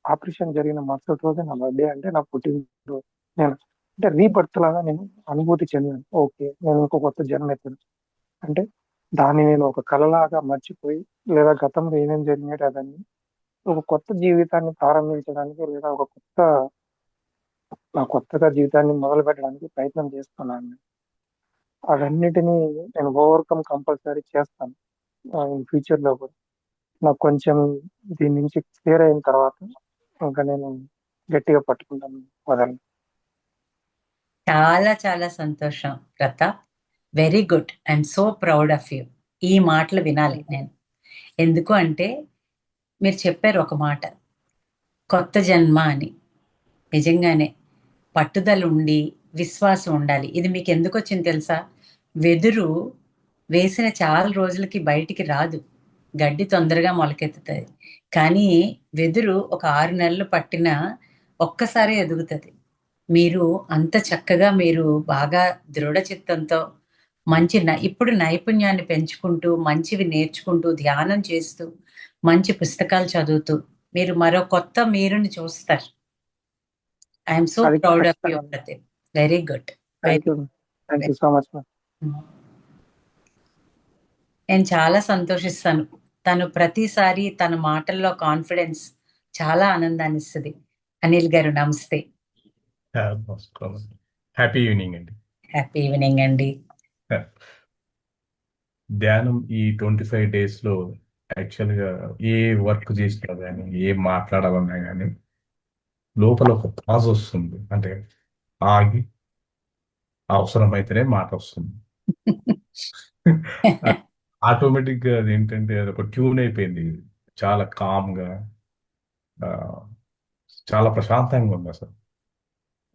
ఆపరేషన్ జరిగిన మరుసటి రోజే నా బర్త్డే అంటే నా పుట్టినరోజు. నేను అంటే రీబర్త్ లాగా నేను అనుభూతి చెందాను. ఓకే, నేను ఇంకో కొత్త జన్మ ఎత్తాను అంటే దాన్ని నేను ఒక కలలాగా మర్చిపోయి లేదా గతంలో ఏమేమి జరిగినాయి అవన్నీ ఒక కొత్త జీవితాన్ని ప్రారంభించడానికి లేదా కొత్తగా జీవితాన్ని మొదలు పెట్టడానికి ప్రయత్నం చేస్తున్నాను. అవన్నిటినీ నేను ఓవర్కమ్ కంపల్సరీ చేస్తాను ఇన్ ఫ్యూచర్ లో కూడా. నాకు కొంచెం దీని నుంచి క్లియర్ అయిన తర్వాత ఇంకా నేను గట్టిగా పట్టుకుంటాను వదలను. చాలా చాలా సంతోషం Pratap. Very good. I'm so proud of you. ఈ మాటలు వినాలి నేను. ఎందుకు అంటే మీరు చెప్పారు ఒక మాట, కొత్త జన్మ అని. నిజంగానే పట్టుదల ఉండి విశ్వాసం ఉండాలి. ఇది మీకు ఎందుకు వచ్చింది తెలుసా? వెదురు వేసిన చాలా రోజులకి బయటికి రాదు, గడ్డి తొందరగా మొలకెత్తుతుంది. కానీ వెదురు ఒక 6 నెలలు పట్టినా ఒక్కసారి ఎదుగుతుంది. మీరు అంత చక్కగా మీరు బాగా దృఢ చిత్తంతో మంచి ఇప్పుడు నైపుణ్యాన్ని పెంచుకుంటూ మంచివి నేర్చుకుంటూ ధ్యానం చేస్తూ మంచి పుస్తకాలు చదువుతూ మీరు మరో కొత్త మీరుని చూస్తారు. ఐఎమ్ సో అది ప్రౌడ్ ఆఫ్ యూ ఖచ్చితంగా. ప్రతిభ. Very good. Thank you. Thank you so much. నేను చాలా సంతోషిస్తాను. తను ప్రతిసారి తన మాటల్లో కాన్ఫిడెన్స్ చాలా ఆనందాన్ని ఇస్తుంది. అనిల్ గారు నమస్తే. హ్యాపీ ఈవినింగ్ అండి. హ్యాపీ ఈవినింగ్ అండి. ధ్యానం ఈ 25 డేస్ లో యాక్చువల్ గా ఏ వర్క్ చేసినా కానీ ఏ మాట్లాడాలన్నా కానీ లోపల ఒక పాజ్ వస్తుంది. అంటే ఆగి అవసరమైతేనే మాట వస్తుంది. ఆటోమేటిక్ గా అదేంటంటే అది ఒక ట్యూన్ అయిపోయింది. చాలా కామ్ గా, ఆ, చాలా ప్రశాంతంగా ఉంది అసలు.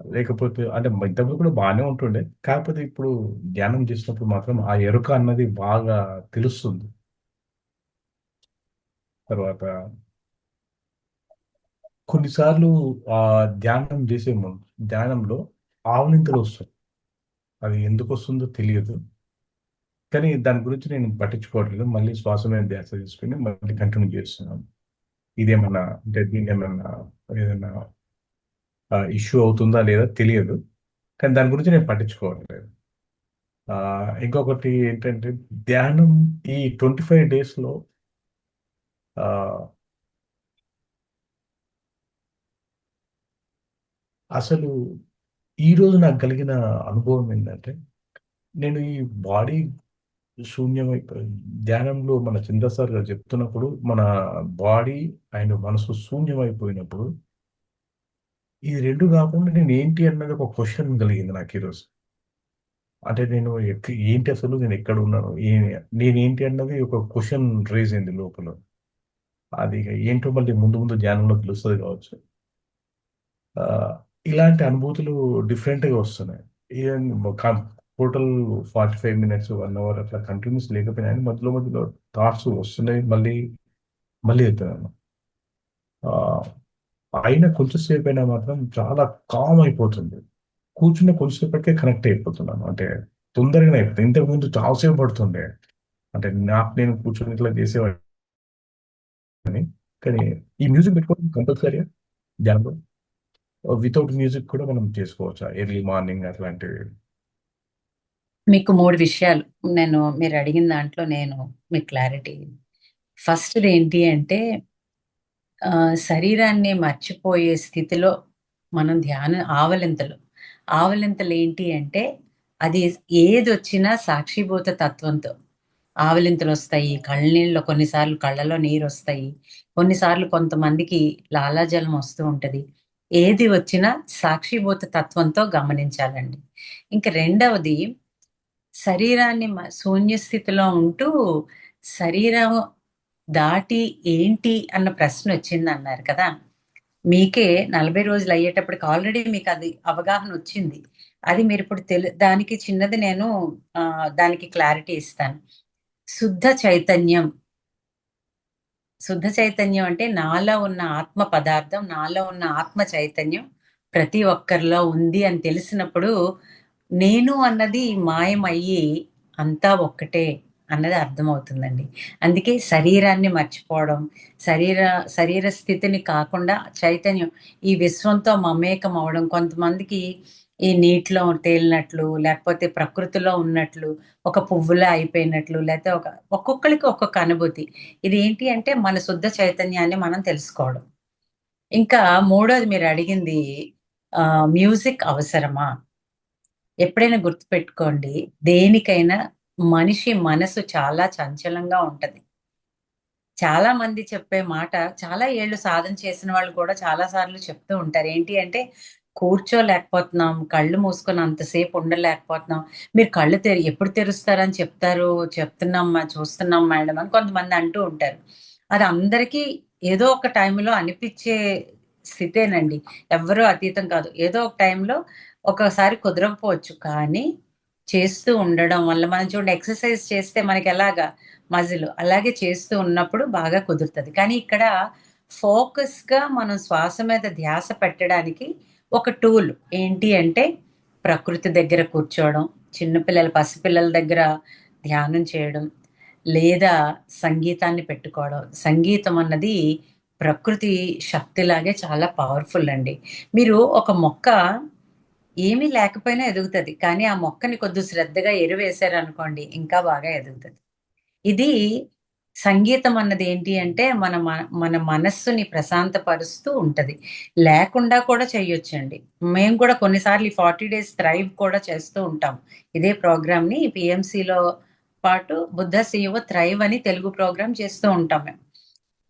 లేకపోతే అంటే ఇంతకుముందు కూడా బాగానే ఉంటుండే, కాకపోతే ఇప్పుడు ధ్యానం చేసినప్పుడు మాత్రం ఆ ఎరుక అన్నది బాగా తెలుస్తుంది. తర్వాత కొన్నిసార్లు ఆ ధ్యానం చేసే ముందు ధ్యానంలో ఆవలింతలు వస్తాయి. అది ఎందుకు వస్తుందో తెలియదు, కానీ దాని గురించి నేను పట్టించుకోవట్లేదు. మళ్ళీ శ్వాస మీద ధ్యాస తీసుకుని మళ్ళీ కంటిన్యూ చేస్తున్నాను. ఇదేమన్నా అంటే దీని ఏమన్నా ఏదైనా ఇష్యూ అవుతుందా లేదా తెలియదు, కానీ దాని గురించి నేను పట్టించుకోవట్లేదు. ఆ, ఇంకొకటి ఏంటంటే ధ్యానం ఈ 25 days లో ఆ, అసలు ఈ రోజు నాకు కలిగిన అనుభవం ఏంటంటే, నేను ఈ బాడీ శూన్యమైపోయి ధ్యానంలో మన చంద్ర సార్ గారు చెప్తున్నప్పుడు మన బాడీ అండ్ మనసు శూన్యమైపోయినప్పుడు ఈ రెండు కాకుండా నేను ఏంటి అన్నది ఒక క్వశ్చన్ కలిగింది నాకు ఈరోజు. అంటే నేను ఏంటి అసలు నేను ఎక్కడ ఉన్నాను, నేనేంటి అన్నది ఒక క్వశ్చన్ రేజ్ అయింది లోపల. అది ఇక ఏంటో మళ్ళీ ముందు ముందు ధ్యానంలో తెలుస్తుంది కావచ్చు. ఆ, ఇలాంటి అనుభూతులు డిఫరెంట్గా వస్తున్నాయి. ఈవెన్ టోటల్ 45 minutes 1 hour అట్లా కంటిన్యూస్ లేకపోయినా కానీ మధ్యలో మధ్యలో థాట్స్ వస్తున్నాయి, మళ్ళీ మళ్ళీ వెళ్తున్నాను. ఆ, అయినా కొంచెంసేపు అయినా మాత్రం చాలా కామ్ అయిపోతుంది. కూర్చున్న కొంచెంసేపటికే కనెక్ట్ అయిపోతున్నాను. అంటే తొందరగానే అయిపోతుంది. ఇంతకు ముందు చాలాసేపు పడుతుండే. అంటే నాకు నేను కూర్చొని ఇట్లా చేసేవాడిని, కానీ ఈ మ్యూజిక్ పెట్టుకోవడం కంపల్సరీ ధ్యానంలో. వితౌట్ మ్యూజిక్ కూడా మనం చేసుకోవచ్చా ఎర్లీ మార్నింగ్ అట్లాంటివి? మీకు 3 విషయాలు మీరు అడిగిన దాంట్లో నేను మీకు క్లారిటీ. ఫస్ట్ ఏంటి అంటే శరీరాన్ని మర్చిపోయే స్థితిలో మనం ఆవలింతలు ఏంటి అంటే అది ఏదొచ్చినా సాక్షిభూత తత్వంతో ఆవలింతలు వస్తాయి. కళ్ళనీళ్ళు కొన్నిసార్లు కళ్ళలో నీరు వస్తాయి. కొన్నిసార్లు కొంతమందికి లాలాజలం వస్తూ ఉంటది. ఏది వచ్చినా సాక్షిభూత తత్వంతో గమనించాలండి. ఇంక రెండవది శరీరాన్ని శూన్య స్థితిలో ఉంటూ శరీరం దాటి ఏంటి అన్న ప్రశ్న వచ్చిందన్నారు కదా! మీకే 40 రోజులు అయ్యేటప్పటికి ఆల్రెడీ మీకు అది అవగాహన వచ్చింది. అది మీరిప్పుడు దానికి చిన్నది నేను దానికి క్లారిటీ ఇస్తాను. శుద్ధ చైతన్యం. శుద్ధ చైతన్యం అంటే నాలో ఉన్న ఆత్మ పదార్థం, నాలో ఉన్న ఆత్మ చైతన్యం ప్రతి ఒక్కరిలో ఉంది అని తెలిసినప్పుడు నేను అన్నది మాయమయ్యి అంతా ఒక్కటే అన్నది అర్థమవుతుందండి. అందుకే శరీరాన్ని మర్చిపోవడం, శరీర శరీర స్థితిని కాకుండా చైతన్యం ఈ విశ్వంతో మమేకం అవ్వడం. కొంతమందికి ఈ నీటిలో తేలినట్లు, లేకపోతే ప్రకృతిలో ఉన్నట్లు, ఒక పువ్వులా అయిపోయినట్లు, లేకపోతే ఒక్కొక్కరికి ఒక్కొక్క అనుభూతి. ఇది ఏంటి అంటే మన శుద్ధ చైతన్యాన్ని మనం తెలుసుకోవడం. ఇంకా మూడోది మీరు అడిగింది మ్యూజిక్ అవసరమా? ఎప్పుడైనా గుర్తుపెట్టుకోండి, దేనికైనా మనిషి మనసు చాలా చంచలంగా ఉంటది. చాలా మంది చెప్పే మాట చాలా ఏళ్ళు సాధన చేసిన వాళ్ళు కూడా చాలా సార్లు చెప్తూ ఉంటారు. ఏంటి అంటే కూర్చోలేకపోతున్నాం, కళ్ళు మూసుకొని అంతసేపు ఉండలేకపోతున్నాం. మీరు కళ్ళు ఎప్పుడు తెరుస్తారని చూస్తున్నాం మేడం అని కొంతమంది అంటూ ఉంటారు. అది అందరికీ ఏదో ఒక టైంలో అనిపించే స్థితేనండి. ఎవ్వరూ అతీతం కాదు. ఏదో ఒక టైంలో ఒకసారి కుదరకపోవచ్చు. కానీ చేస్తూ ఉండడం వల్ల మనం చూడండి, ఎక్సర్సైజ్ చేస్తే మనకి ఎలాగా మజిల్ అలాగే చేస్తూ ఉన్నప్పుడు బాగా కుదురుతది. కానీ ఇక్కడ ఫోకస్‌గా మనం శ్వాస మీద ధ్యాస పెట్టడానికి ఒక టూల్ ఏంటి అంటే ప్రకృతి దగ్గర కూర్చోవడం, పసిపిల్లల దగ్గర ధ్యానం చేయడం, లేదా సంగీతాన్ని పెట్టుకోవడం. సంగీతం అన్నది ప్రకృతి శక్తిలాగే చాలా పవర్‌ఫుల్ అండి. మీరు ఒక మొక్క ఏమీ లేకపోయినా ఎదుగుతది. కానీ ఆ మొక్కని కొద్దిగా శ్రద్ధగా ఎరువేశారనుకోండి ఇంకా బాగా ఎదుగుతది. ఇది సంగీతం అన్నది ఏంటి అంటే మన మనస్సుని ప్రశాంతపరుస్తూ ఉంటది. లేకుండా కూడా చెయ్యొచ్చండి. మేము కూడా కొన్నిసార్లు ఈ 40 డేస్ థ్రైవ్ కూడా చేస్తూ ఉంటాం. ఇదే ప్రోగ్రామ్‌ని PMCలో పాటు బుద్ధ సీఈఓ థ్రైవ్ అని తెలుగు ప్రోగ్రామ్ చేస్తూ ఉంటాం మేము.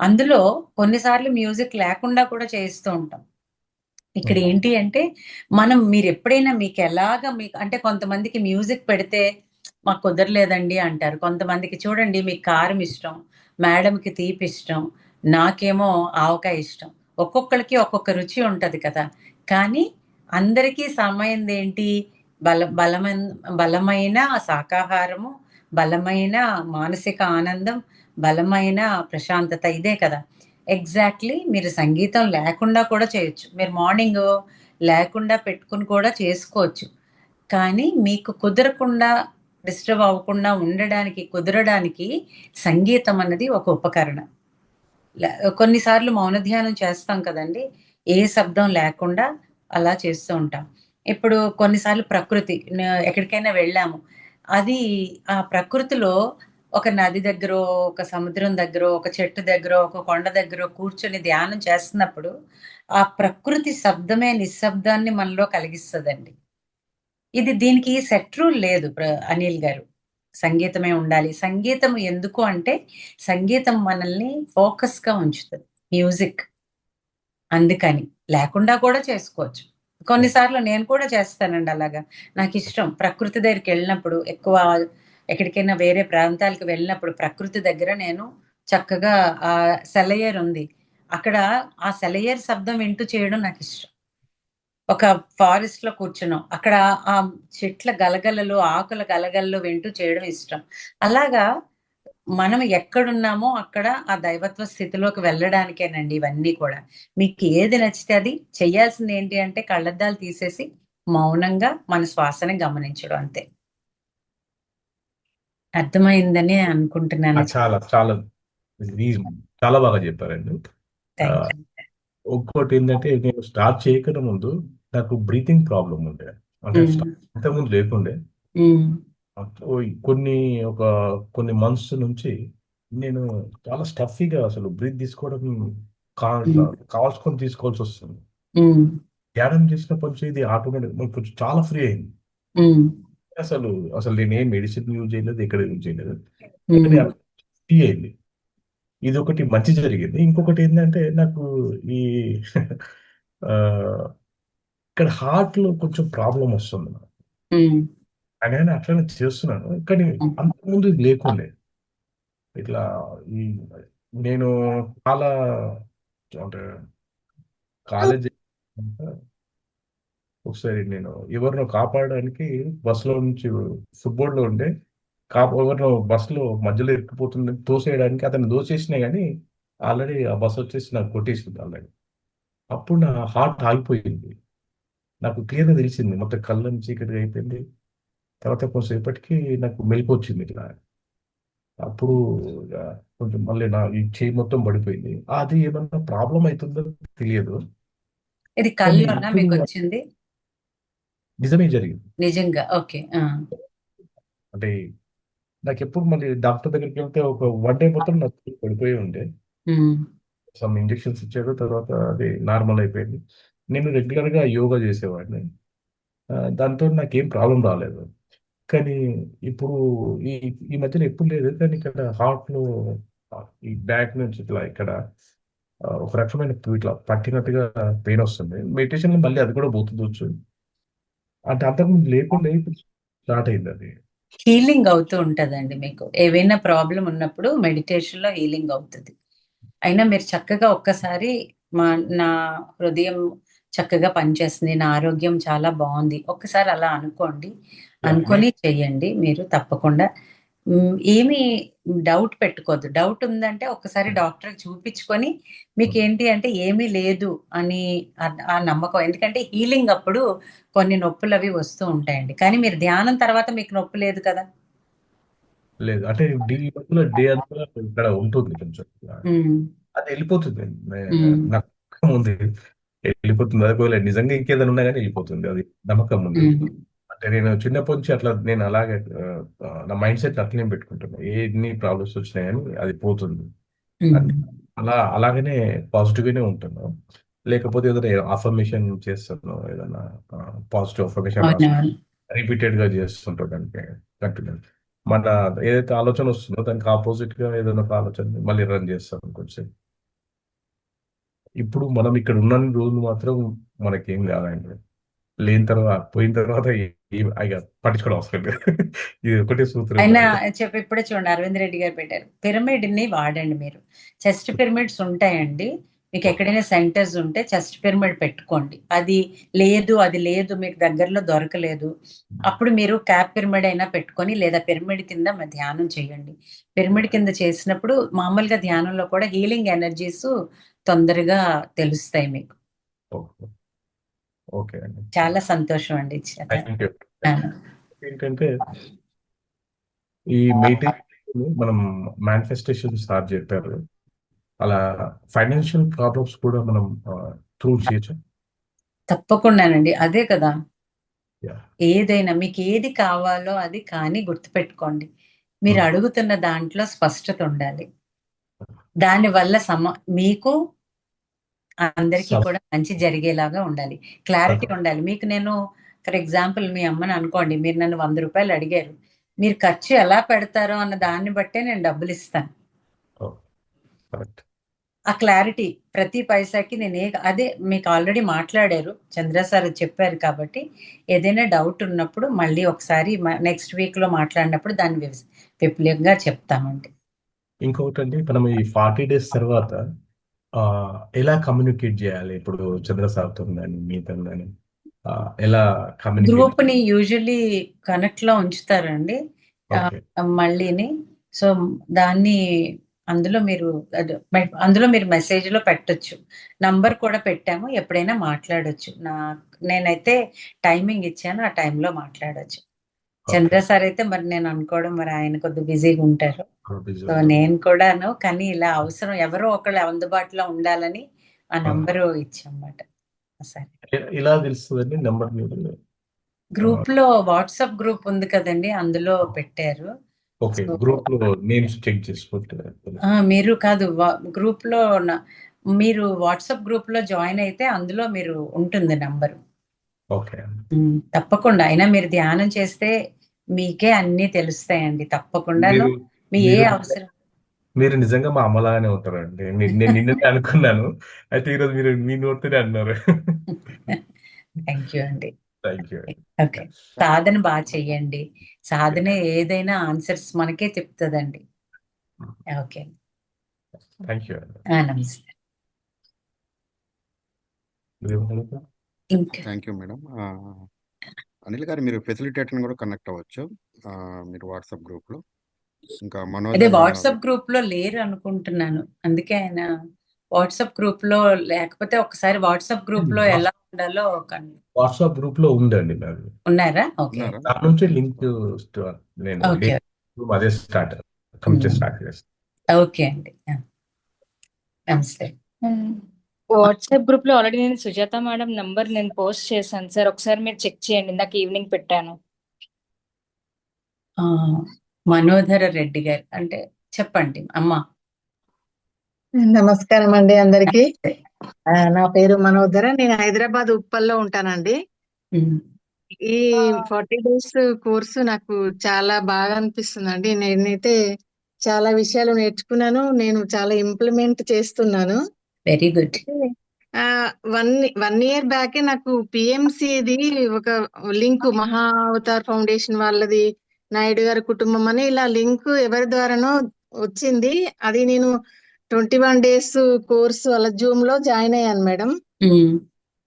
అందులో కొన్నిసార్లు మ్యూజిక్ లేకుండా కూడా చేయిస్తూ ఉంటాం. ఇక్కడ ఉమ్, ఏంటి అంటే మనం మీరు ఎప్పుడైనా మీకు ఎలాగా మీకు అంటే కొంతమందికి మ్యూజిక్ పెడితే మాకు కుదరలేదండి అంటారు. కొంతమందికి చూడండి మీకు కారం ఇష్టం, మేడంకి తీపి ఇష్టం, నాకేమో ఆవకాయ ఇష్టం. ఒక్కొక్కరికి ఒక్కొక్క రుచి ఉంటది కదా! కానీ అందరికీ సామైంది ఏంటి? బలమైన బలమైన శాకాహారము, బలమైన మానసిక ఆనందం, బలమైన ప్రశాంతత ఇదే కదా! ఎగ్జాక్ట్లీ మీరు సంగీతం లేకుండా కూడా చేయొచ్చు. మీరు మార్నింగ్ లేకుండా పెట్టుకుని కూడా చేసుకోవచ్చు. కానీ మీకు కుదరకుండా డిస్టర్బ్ అవ్వకుండా ఉండడానికి కుదరడానికి సంగీతం అన్నది ఒక ఉపకరణం. కొన్నిసార్లు మౌన ధ్యానం చేస్తాం కదండి, ఏ శబ్దం లేకుండా అలా చేస్తూ ఉంటాం. ఇప్పుడు కొన్నిసార్లు ప్రకృతి ఎక్కడికైనా వెళ్ళాము, అది ఆ ప్రకృతిలో ఒక నది దగ్గర, ఒక సముద్రం దగ్గర, ఒక చెట్టు దగ్గర, ఒక కొండ దగ్గర కూర్చొని ధ్యానం చేస్తున్నప్పుడు ఆ ప్రకృతి శబ్దమే నిశ్శబ్దాన్ని మనలో కలిగిస్తుందండి. ఇది దీనికి సెట్ రూల్ లేదు అనిల్ గారు. సంగీతమే ఉండాలి. సంగీతం ఎందుకు అంటే సంగీతం మనల్ని ఫోకస్ గా ఉంచుతుంది. మ్యూజిక్ అందుకని. లేకుండా కూడా చేసుకోవచ్చు. కొన్నిసార్లు నేను కూడా చేస్తానండి అలాగా. నాకిష్టం. ప్రకృతి దగ్గరికెళ్ళినప్పుడు ఎక్కువ ఎక్కడికైనా వేరే ప్రాంతాలకు వెళ్ళినప్పుడు ప్రకృతి దగ్గర నేను చక్కగా సెలయేరు ఉంది. అక్కడ ఆ సెలయేరు శబ్దం వింటూ చేయడం నాకిష్టం. ఒక ఫారెస్ట్‌లో కూర్చున్నాం. అక్కడ ఆ చెట్ల గలగలలు, ఆకుల గలగలలు వింటూ చేయడం ఇష్టం. అలాగా మనం ఎక్కడున్నామో అక్కడ ఆ దైవత్వ స్థితిలోకి వెళ్ళడానికేనండి ఇవన్నీ కూడా. మీకు ఏది నచ్చితే అది. చెయ్యాల్సిందేంటి అంటే కళ్ళద్దాలు తీసేసి మౌనంగా మన శ్వాసని గమనించడం అంతే. అర్థమైందని అనుకుంటున్నాను. చాలా చాలా ఇది చాలా బాగా చెప్పారండి. ఆ, థ్యాంక్ యూ. ఇంకోటి ఏంటంటే నేను స్టార్ట్ చేయకుండా ముందు నాకు బ్రీతింగ్ ప్రాబ్లం ఉండే. అంటే హ్మ్. ఇంతకుముందు లేకుండే. హ్మ్. కొన్ని ఒక కొన్ని మంత్స్ నుంచి నేను చాలా స్టఫీగా అసలు బ్రీత్ తీసుకోవడం ఇట్లా హ్మ్. కావాల్సుకొని తీసుకోవాల్సి వస్తుంది. హ్మ్. ధ్యానం చేసినప్పటి నుంచి ఇది ఆటోమేటిక్ కొంచెం చాలా ఫ్రీ అయింది. హ్మ్. అసలు అసలు నేను ఏం మెడిసిన్ యూజ్ చేయలేదు, ఎక్కడ యూజ్ చేయలేదు. కానీ హ్మ్. ఫ్రీ అయింది. ఇది ఒకటి మంచి జరిగింది. ఇంకొకటి ఏంటంటే నాకు ఈ ఆ, ఇక్కడ హార్ట్ లో కొంచెం ప్రాబ్లం వస్తుంది నాకు. హ్మ్. కానీ అట్లనే చేస్తున్నాను, కానీ హ్మ్. అంతకుముందు ఇది లేకుండే. ఇట్లా ఈ నేను చాలా అంటే కాలేజ్ ఒకసారి నేను ఎవరినో కాపాడడానికి బస్సులో నుంచి ఫుట్బాల్ లో ఉండే ఎవరినో బస్సులో మధ్యలో ఇరుక్కుపోతుంది తోసేయడానికి అతను దోసేసినా కానీ ఆల్రెడీ ఆ బస్సు వచ్చేసి నాకు కొట్టేసింది ఆల్రెడీ. అప్పుడు నా హార్ట్ ఆగిపోయింది. నాకు క్లియర్గా తెలిసింది, మొత్తం కళ్ళని చీకటిగా అయిపోయింది. తర్వాత కొంతసేపటికి నాకు మెలకు వచ్చింది ఇట్లా. అప్పుడు ఇక కొంచెం మళ్ళీ నా ఈ చేయి మొత్తం పడిపోయింది. అది ఏమన్నా ప్రాబ్లం అవుతుందో తెలియదు. ఇది కానీ కల్లోనా ఇప్పుడు మీకొచ్చింది? నిజమే జరిగింది. నిజంగా. ఓకే. ఆ! అంటే నాకెప్పుడు మళ్ళీ డాక్టర్ దగ్గరికి వెళ్తే ఒక వన్ డే మొత్తం నాకు పడిపోయి ఉండే. హ్మ్. సమ్ ఇంజెక్షన్స్ ఇచ్చారు. తర్వాత అది నార్మల్ అయిపోయింది. నేను రెగ్యులర్‌గా యోగా చేసేవాడిని. దాంతో నాకేం ప్రాబ్లమ్ రాలేదు. కానీ ఇప్పుడు ఈ ఈ మధ్యన ఎప్పుడు లేదు. కానీ ఇక్కడ హార్ట్‌లో ఈ బ్యాక్ నుంచి ఇట్లా ఇక్కడ ఒక రకమైన ఇట్లా పట్టినట్టుగా పెయిన్ వస్తుంది. మెడిటేషన్‌లో మళ్ళీ అది కూడా పోతుండొచ్చు. అంటే అంతకుముందు లేకుండే ఇప్పుడు స్టార్ట్ అయిందది. హీలింగ్ అవుతూ ఉంటదండి మీకు. ఏవైనా ప్రాబ్లమ్ ఉన్నప్పుడు మెడిటేషన్‌లో హీలింగ్ అవుతది. అయినా మీరు చక్కగా ఒక్కసారి మా నా హృదయం చక్కగా పనిచేస్తుంది. నా ఆరోగ్యం చాలా బావుంది. ఒక్కసారి అలా అనుకోండి. యాహ్! అనుకొని చెయ్యండి మీరు తప్పకుండా. ఏమీ డౌట్ పెట్టుకోవద్దు. డౌట్ ఉందంటే ఒక్కసారి డాక్టర్‌కి చూపించుకొని మీకేంటి అంటే ఏమీ లేదు అని ఆ నమ్మకం. ఎందుకంటే హీలింగ్ అప్పుడు కొన్ని నొప్పులవి వస్తూ ఉంటాయండి. కానీ మీరు ధ్యానం తర్వాత మీకు నొప్పి లేదు కదా! లేదు. అంటే మధ్యలో డే అంతా ఇక్కడ ఉంటుంది కొంచెం. హ్మ్. అది వెళ్ళిపోతుంది. హ్మ్. నాకు నమ్మకం ఉంది. వెళ్ళిపోతుంది. అది ఒకవేళ నిజంగా ఇంకేదైనా ఉన్నా గాని వెళ్ళిపోతుంది. అది నమ్మకం ఉంది. హ్మ్. అంటే నేను చిన్నప్పటి నుంచి అట్లా నేను అలాగే నా మైండ్ సెట్ అట్లనే పెట్టుకుంటున్నా. ఎన్ని ప్రాబ్లమ్స్ వచ్చినా గాని అది పోతుంది. హ్మ్. అంటే అలాగనే పాజిటివ్‌గానే ఉంటున్నాను. లేకపోతే ఏదైనా అఫర్మేషన్ చేస్తున్నాను. ఏదైనా పాజిటివ్ అఫర్మేషన్ అవునవును. రిపీటెడ్‌గా చేస్తుంటానంటే కంటిన్యూ. మన ఏదైతే ఆలోచన వస్తుందో దానికి అపోజిట్‌గా ఏదైనా ఒక ఆలోచన మళ్ళీ రన్ చేస్తాను కొంచెం. ఇప్పుడు మనం ఇక్కడ ఉన్న రోజులు మాత్రం మనకేం కాదండి. లేని తర్వాత పోయిన తర్వాత ఇక పట్టించుకోవడం అవసరం లేదు. ఇది ఒకటే సూత్రం ఆయన మనకి. చెప్పి ఇప్పుడే చూడండి, అరవింద్ రెడ్డి గారు పెట్టారు, పిరమిడ్ ని వాడండి. మీరు చెస్ట్ పిరమిడ్స్ ఉంటాయండి, మీకు ఓకే. ఎక్కడైనా సెంటర్స్ ఉంటే చెస్ట్ పిరమిడ్ పెట్టుకోండి. అది లేదు మీకు దగ్గరలో దొరకలేదు, అప్పుడు మీరు క్యాప్ పిరమిడ్ అయినా పెట్టుకొని, లేదా పిరమిడ్ కింద ధ్యానం చేయండి. పిరమిడ్ కింద చేసినప్పుడు మామూలుగా ధ్యానంలో కూడా హీలింగ్ ఎనర్జీస్ తొందరగా తెలుస్తాయి మీకు. ఓకే. ఓకే అండి. చాలా సంతోషం అండి. Thank you. ఏంటంటే ఈ మెడిటేషన్ మనం మేనిఫెస్టేషన్ స్టార్ట్ చెప్పారు. అలా ఫైనాన్షియల్ ప్రాబ్లమ్స్ కూడా మనం త్రూ చేయొచ్చు. తప్పకుండానండి, అదే కదా. యా. ఏదైనా మీకు ఏది కావాలో అది కానీ గుర్తుపెట్టుకోండి, మీరు అడుగుతున్న దాంట్లో స్పష్టత ఉండాలి. దానివల్ల మీకు అందరికీ కూడా మంచి జరిగేలాగా ఉండాలి, క్లారిటీ ఉండాలి మీకు. నేను ఫర్ ఎగ్జాంపుల్ మీ అమ్మని అనుకోండి, మీరు నన్ను 100 రూపాయలు అడిగారు, మీరు ఖర్చు ఎలా పెడతారో అన్న దాన్ని బట్టే నేను డబ్బులు ఇస్తాను. కరెక్ట్. ఆ క్లారిటీ ప్రతి పైసాకి అదే మీకు ఆల్రెడీ మాట్లాడారు, చంద్ర సార్ చెప్పారు. కాబట్టి ఏదైనా డౌట్ ఉన్నప్పుడు మళ్ళీ ఒకసారి నెక్స్ట్ వీక్ లో మాట్లాడినప్పుడు దాన్ని విపులంగా చెప్తామండి. ఇంకొకటి అండి, మనం ఈ 40 days తర్వాత ఎలా కమ్యూనికేట్ చేయాలి? ఇప్పుడు చంద్ర సార్తో కానీ మీతో కానీ ఎలా కమ్యూనికేట్? గ్రూప్ ని యూజువల్లీ కనెక్ట్ లో ఉంచుతారండి ఓకే. మళ్ళీని. సో దాన్ని అందులో మీరు మెసేజ్ లో పెట్టొచ్చు, నంబర్ కూడా పెట్టాము, ఎప్పుడైనా మాట్లాడొచ్చు. నేనైతే టైమింగ్ ఇచ్చాను, ఆ టైంలో మాట్లాడొచ్చు. చంద్ర సార్ అయితే మరి నేను అనుకోవడం, మరి ఆయన కొద్దిగా బిజీగా ఉంటారు. సో నేను కూడాను, కానీ ఇలా అవసరం ఎవరో ఒకళ్ళు అందుబాటులో ఉండాలని ఆ నంబరు ఇచ్చామాట. సరే, ఇలా తెలుస్తుందండి నెంబర్ మీరు గ్రూప్ లో వాట్సాప్ గ్రూప్ ఉంది కదండి, అందులో పెట్టారు. ఓకే. గ్రూప్ లో నేమ్స్ చెక్ చేసుకుంటే మీరు కాదు, గ్రూప్ లో మీరు వాట్సాప్ గ్రూప్ లో జాయిన్ అయితే అందులో మీరు ఉంటుంది నంబరు. ఓకే. తప్పకుండా, అయినా మీరు ధ్యానం చేస్తే మీకే అన్ని తెలుస్తాయండి, తప్పకుండా. మీ ఏ అవసరం మీరు నిజంగా మా అమ్మలాగానే ఉంటారండి. నేను నిన్ననే అనుకున్నాను, అయితే ఈరోజు మీరు మీ నోటితోనే అన్నారు. థ్యాంక్ యూ అండి. Thank you. ఓకే, సాధన బాగా చెయ్యండి. సాధన ఏదైనా ఆన్సర్స్ మనకే చెప్తుందండి. Okay, thank you. నమస్తే. ఇంకా థ్యాంక్ యూ మేడం. అనిల్ గారు, మీరు ఫెసిలిటేటర్ కూడా కనెక్ట్ అవ్వచ్చు మీరు వాట్సాప్ గ్రూప్ లో. ఇంకా అదే వాట్సాప్ గ్రూప్ లో లేరు అనుకుంటున్నాను, అందుకే ఆయన వాట్సాప్ గ్రూప్ లో లేకపోతే ఒకసారి వాట్సాప్ గ్రూప్ లో ఎలా ఉండాలో వాట్సాప్ గ్రూప్ లో ఉందండి నాకు. ఉన్నారా? ఓకే, దాని నుంచి లింక్ నేను అదే స్టార్ట్ చేస్తాను. ఓకే అండి, నమస్తే. వాట్సాప్ గ్రూప్ లో ఆల్రెడీ నేను సుజాత మేడం నంబర్ నేను పోస్ట్ చేశాను సార్, ఒకసారి మీరు చెక్ చేయండి, ఇందాక ఈవినింగ్ పెట్టాను. మనోధర రెడ్డి గారు అంటే చెప్పండి అమ్మా. నమస్కారం అండి అందరికి. నా పేరు మనోధర, నేను హైదరాబాద్ ఉప్పల్లో ఉంటానండి. ఈ 40 days కోర్సు నాకు చాలా బాగా అనిపిస్తుందండి. నేనైతే చాలా విషయాలు నేర్చుకున్నాను, నేను చాలా ఇంప్లిమెంట్ చేస్తున్నాను. Very good. వన్ ఇయర్ బ్యాకే నాకు పిఎంసిది ఒక లింక్, మహా అవతార్ ఫౌండేషన్ వాళ్ళది, నాయుడు గారి కుటుంబం అని ఇలా లింక్ ఎవరి ద్వారానో వచ్చింది. అది నేను 21 days కోర్సు అలా జూమ్ లో జాయిన్ అయ్యాను మేడం.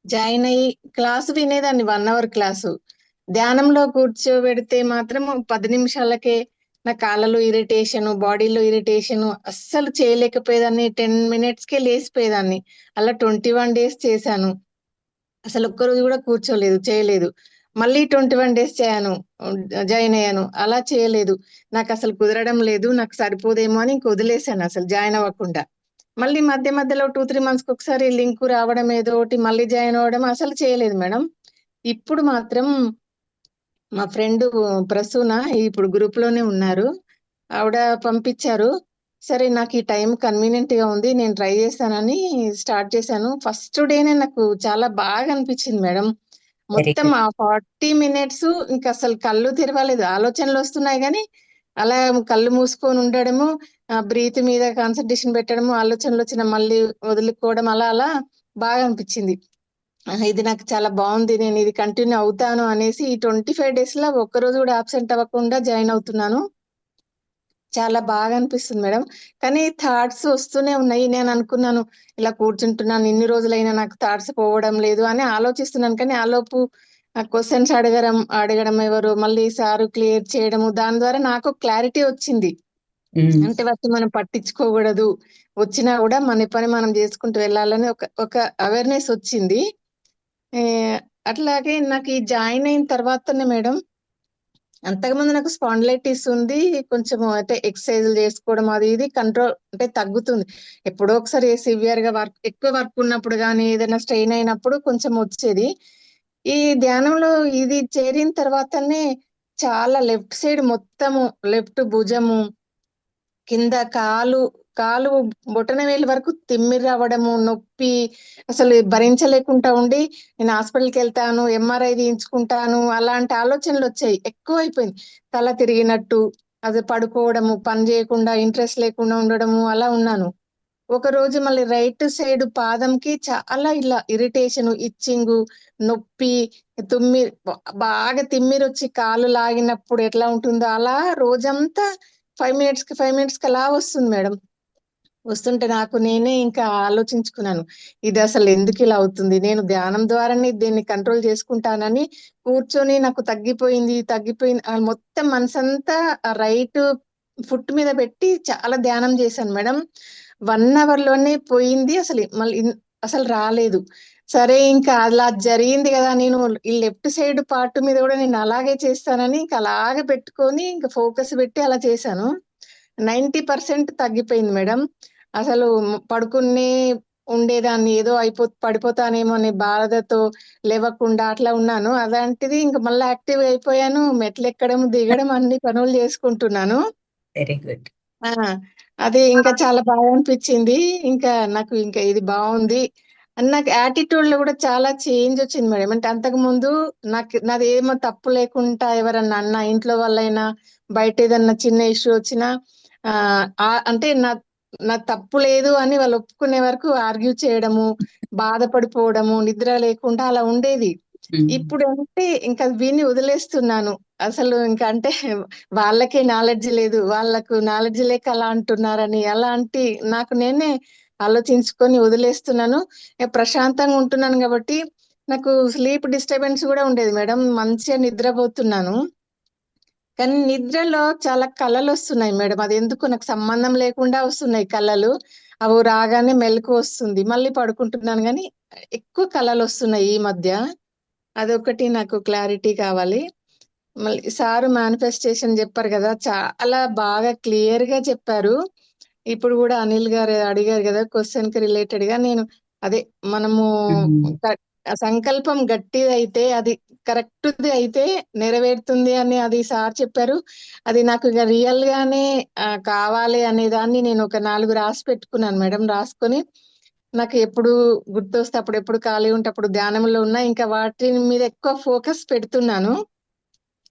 జాయిన్ అయ్యి క్లాసు వినేదాన్ని, 1 hour క్లాసు. ధ్యానంలో కూర్చోబెడితే మాత్రం 10 నిమిషాలకే నా కాళ్ళలో ఇరిటేషన్, బాడీలో ఇరిటేషన్, అస్సలు చేయలేకపోయేదాన్ని. 10 minutes కే లేసిపోయేదాన్ని. అలా 21 days చేశాను, అసలు ఒక్కరోజు కూడా కూర్చోలేదు, చేయలేదు. మళ్ళీ 21 days జాయిన్ అయ్యాను, అలా చేయలేదు. నాకు అసలు కుదరడం లేదు, నాకు సరిపోదేమో అని ఇంక వదిలేశాను, అసలు జాయిన్ అవ్వకుండా. మళ్ళీ మధ్య మధ్యలో 2-3 months ఒకసారి లింక్ రావడం, ఏదో ఒకటి మళ్ళీ జాయిన్ అవ్వడం, అసలు చేయలేదు మేడం. ఇప్పుడు మాత్రం మా ఫ్రెండ్ ప్రసూన ఇప్పుడు గ్రూప్ లోనే ఉన్నారు, ఆవిడ పంపించారు. సరే, నాకు ఈ టైం కన్వీనియంట్ గా ఉంది, నేను ట్రై చేస్తానని స్టార్ట్ చేశాను. ఫస్ట్ డేనే నాకు చాలా బాగా అనిపించింది మేడం. మొత్తం ఆ 40 minutes ఇంకా అసలు కళ్ళు తెరవలేదు, ఆలోచనలు వస్తున్నాయి కానీ అలా కళ్ళు మూసుకొని ఉండడము, బ్రీత్ మీద కాన్సన్ట్రేషన్ పెట్టడము, ఆలోచనలు వచ్చిన మళ్ళీ వదులుకోవడం, అలా అలా బాగా అనిపించింది. ఇది నాకు చాలా బాగుంది, నేను ఇది కంటిన్యూ అవుతాను అనేసి ఈ 25 days లో ఒక్కరోజు కూడా అబ్సెంట్ అవ్వకుండా జాయిన్ అవుతున్నాను. చాలా బాగా అనిపిస్తుంది మేడం. కానీ థాట్స్ వస్తూనే ఉన్నాయి. నేను అనుకున్నాను ఇలా కూర్చుంటున్నాను ఇన్ని రోజులైనా నాకు థాట్స్ పోవడం లేదు అని ఆలోచిస్తున్నాను. కానీ ఆలోపు క్వశ్చన్స్ అడగడం ఎవరు, మళ్ళీ సారు క్లియర్ చేయడము, దాని ద్వారా నాకు క్లారిటీ వచ్చింది. అంటే వాటిని మనం పట్టించుకోకూడదు, వచ్చినా కూడా మన పని మనం చేసుకుంటూ వెళ్ళాలని ఒక అవేర్నెస్ వచ్చింది. ఏ, అట్లాగే నాకు ఈ జాయిన్ అయిన తర్వాతనే మేడం, అంతకుముందు నాకు స్పాండిలైటిస్ ఉంది, కొంచెం అంటే ఎక్సర్సైజులు చేసుకోవడం అది ఇది కంట్రోల్ అంటే తగ్గుతుంది. ఎప్పుడో ఒకసారి సివియర్ గా ఎక్కువ వర్క్ ఉన్నప్పుడు కానీ ఏదైనా స్ట్రెయిన్ అయినప్పుడు కొంచెం వచ్చేది. ఈ ధ్యానంలో ఇది చేరిన తర్వాతనే చాలా లెఫ్ట్ సైడ్ మొత్తము, లెఫ్ట్ భుజము కింద కాలు బొటనవేలు వరకు తిమ్మిరి రావడము, నొప్పి అసలు భరించలేకుండా ఉండి నేను హాస్పిటల్కి వెళ్తాను, ఎంఆర్ఐ తీయించుకుంటాను, అలాంటి ఆలోచనలు వచ్చాయి. ఎక్కువ అయిపోయింది. తల తిరిగినట్టు, అది పడుకోవడము, పని చేయకుండా, ఇంట్రెస్ట్ లేకుండా ఉండడము, అలా ఉన్నాను. ఒక రోజు మళ్ళీ రైట్ సైడ్ పాదంకి చాలా ఇలా ఇరిటేషన్, ఇచ్చింగ్, నొప్పి, బాగా తిమ్మిరి వచ్చి కాలు లాగినప్పుడు ఎట్లా ఉంటుందో అలా రోజంతా 5 minutes కి అలా వస్తుంది మేడం. వస్తుంటే నాకు నేనే ఇంకా ఆలోచించుకున్నాను, ఇది అసలు ఎందుకు ఇలా అవుతుంది, నేను ధ్యానం ద్వారానే దీన్ని కంట్రోల్ చేసుకుంటానని కూర్చొని నాకు తగ్గిపోయింది. మొత్తం మనసంతా రైట్ ఫుట్ మీద పెట్టి చాలా ధ్యానం చేశాను మేడం. 1 hour లోనే పోయింది. అసలు రాలేదు. సరే ఇంకా అలా జరిగింది కదా, నేను ఈ లెఫ్ట్ సైడ్ పార్ట్ మీద కూడా నేను అలాగే చేస్తానని ఇంకా అలాగే పెట్టుకొని ఇంకా ఫోకస్ పెట్టి అలా చేశాను. 90% తగ్గిపోయింది మేడం. అసలు పడుకునే ఉండేదాన్ని, ఏదో పడిపోతానేమో అనే బాధతో లేవకుండా అట్లా ఉన్నాను. అలాంటిది ఇంకా మళ్ళీ యాక్టివ్ అయిపోయాను. మెట్లు ఎక్కడం, దిగడం, అన్ని పనులు చేసుకుంటున్నాను. Very good. ఆ అది ఇంకా చాలా బాగా అనిపించింది. ఇంకా నాకు ఇంకా ఇది బాగుంది అని నాకు యాటిట్యూడ్ లో కూడా చాలా చేంజ్ వచ్చింది మేడం. అంటే అంతకు ముందు నాది ఏమో తప్పు లేకుండా ఎవరన్నా అన్నా, ఇంట్లో వాళ్ళైనా, బయట ఏదన్నా చిన్న ఇష్యూ వచ్చినా అంటే నా తప్పు లేదు అని వాళ్ళు ఒప్పుకునే వరకు ఆర్గ్యూ చేయడము, బాధపడిపోవడము, నిద్ర లేకుండా అలా ఉండేది. ఇప్పుడు అంటే ఇంకా విని వదిలేస్తున్నాను. అసలు ఇంకా అంటే వాళ్ళకే నాలెడ్జ్ లేదు, వాళ్ళకు నాలెడ్జ్ లేక అలా అంటున్నారని అలాంటి నాకు నేనే ఆలోచించుకొని వదిలేస్తున్నాను. ప్రశాంతంగా ఉంటున్నాను కాబట్టి నాకు స్లీప్ డిస్టర్బెన్స్ కూడా ఉండేది మేడం. మంచిగా నిద్రపోతున్నాను. కానీ నిద్రలో చాలా కళలు వస్తున్నాయి మేడం. అది ఎందుకు నాకు సంబంధం లేకుండా వస్తున్నాయి కళలు. అవి రాగానే మెలకువ వస్తుంది, మళ్ళీ పడుకుంటున్నాను. కానీ ఎక్కువ కళలు వస్తున్నాయి ఈ మధ్య. అదొకటి నాకు క్లారిటీ కావాలి. మళ్ళీ సారు మేనిఫెస్టేషన్ చెప్పారు కదా, చాలా బాగా క్లియర్ గా చెప్పారు. ఇప్పుడు కూడా అనిల్ గారు అడిగారు కదా క్వశ్చన్ కి రిలేటెడ్ గా, నేను అదే మనము సంకల్పం గట్టిది అయితే, అది కరెక్ట్ అయితే నెరవేరుతుంది అని అది సార్ చెప్పారు. అది నాకు ఇక రియల్ గానే కావాలి అనే దాన్ని నేను ఒక 4 రాసి పెట్టుకున్నాను మేడం. రాసుకొని నాకు ఎప్పుడు గుర్తొస్తే అప్పుడు, ఎప్పుడు ఖాళీ ఉంటే అప్పుడు ధ్యానంలో ఉన్నా, ఇంకా వాటి మీద ఎక్కువ ఫోకస్ పెడుతున్నాను.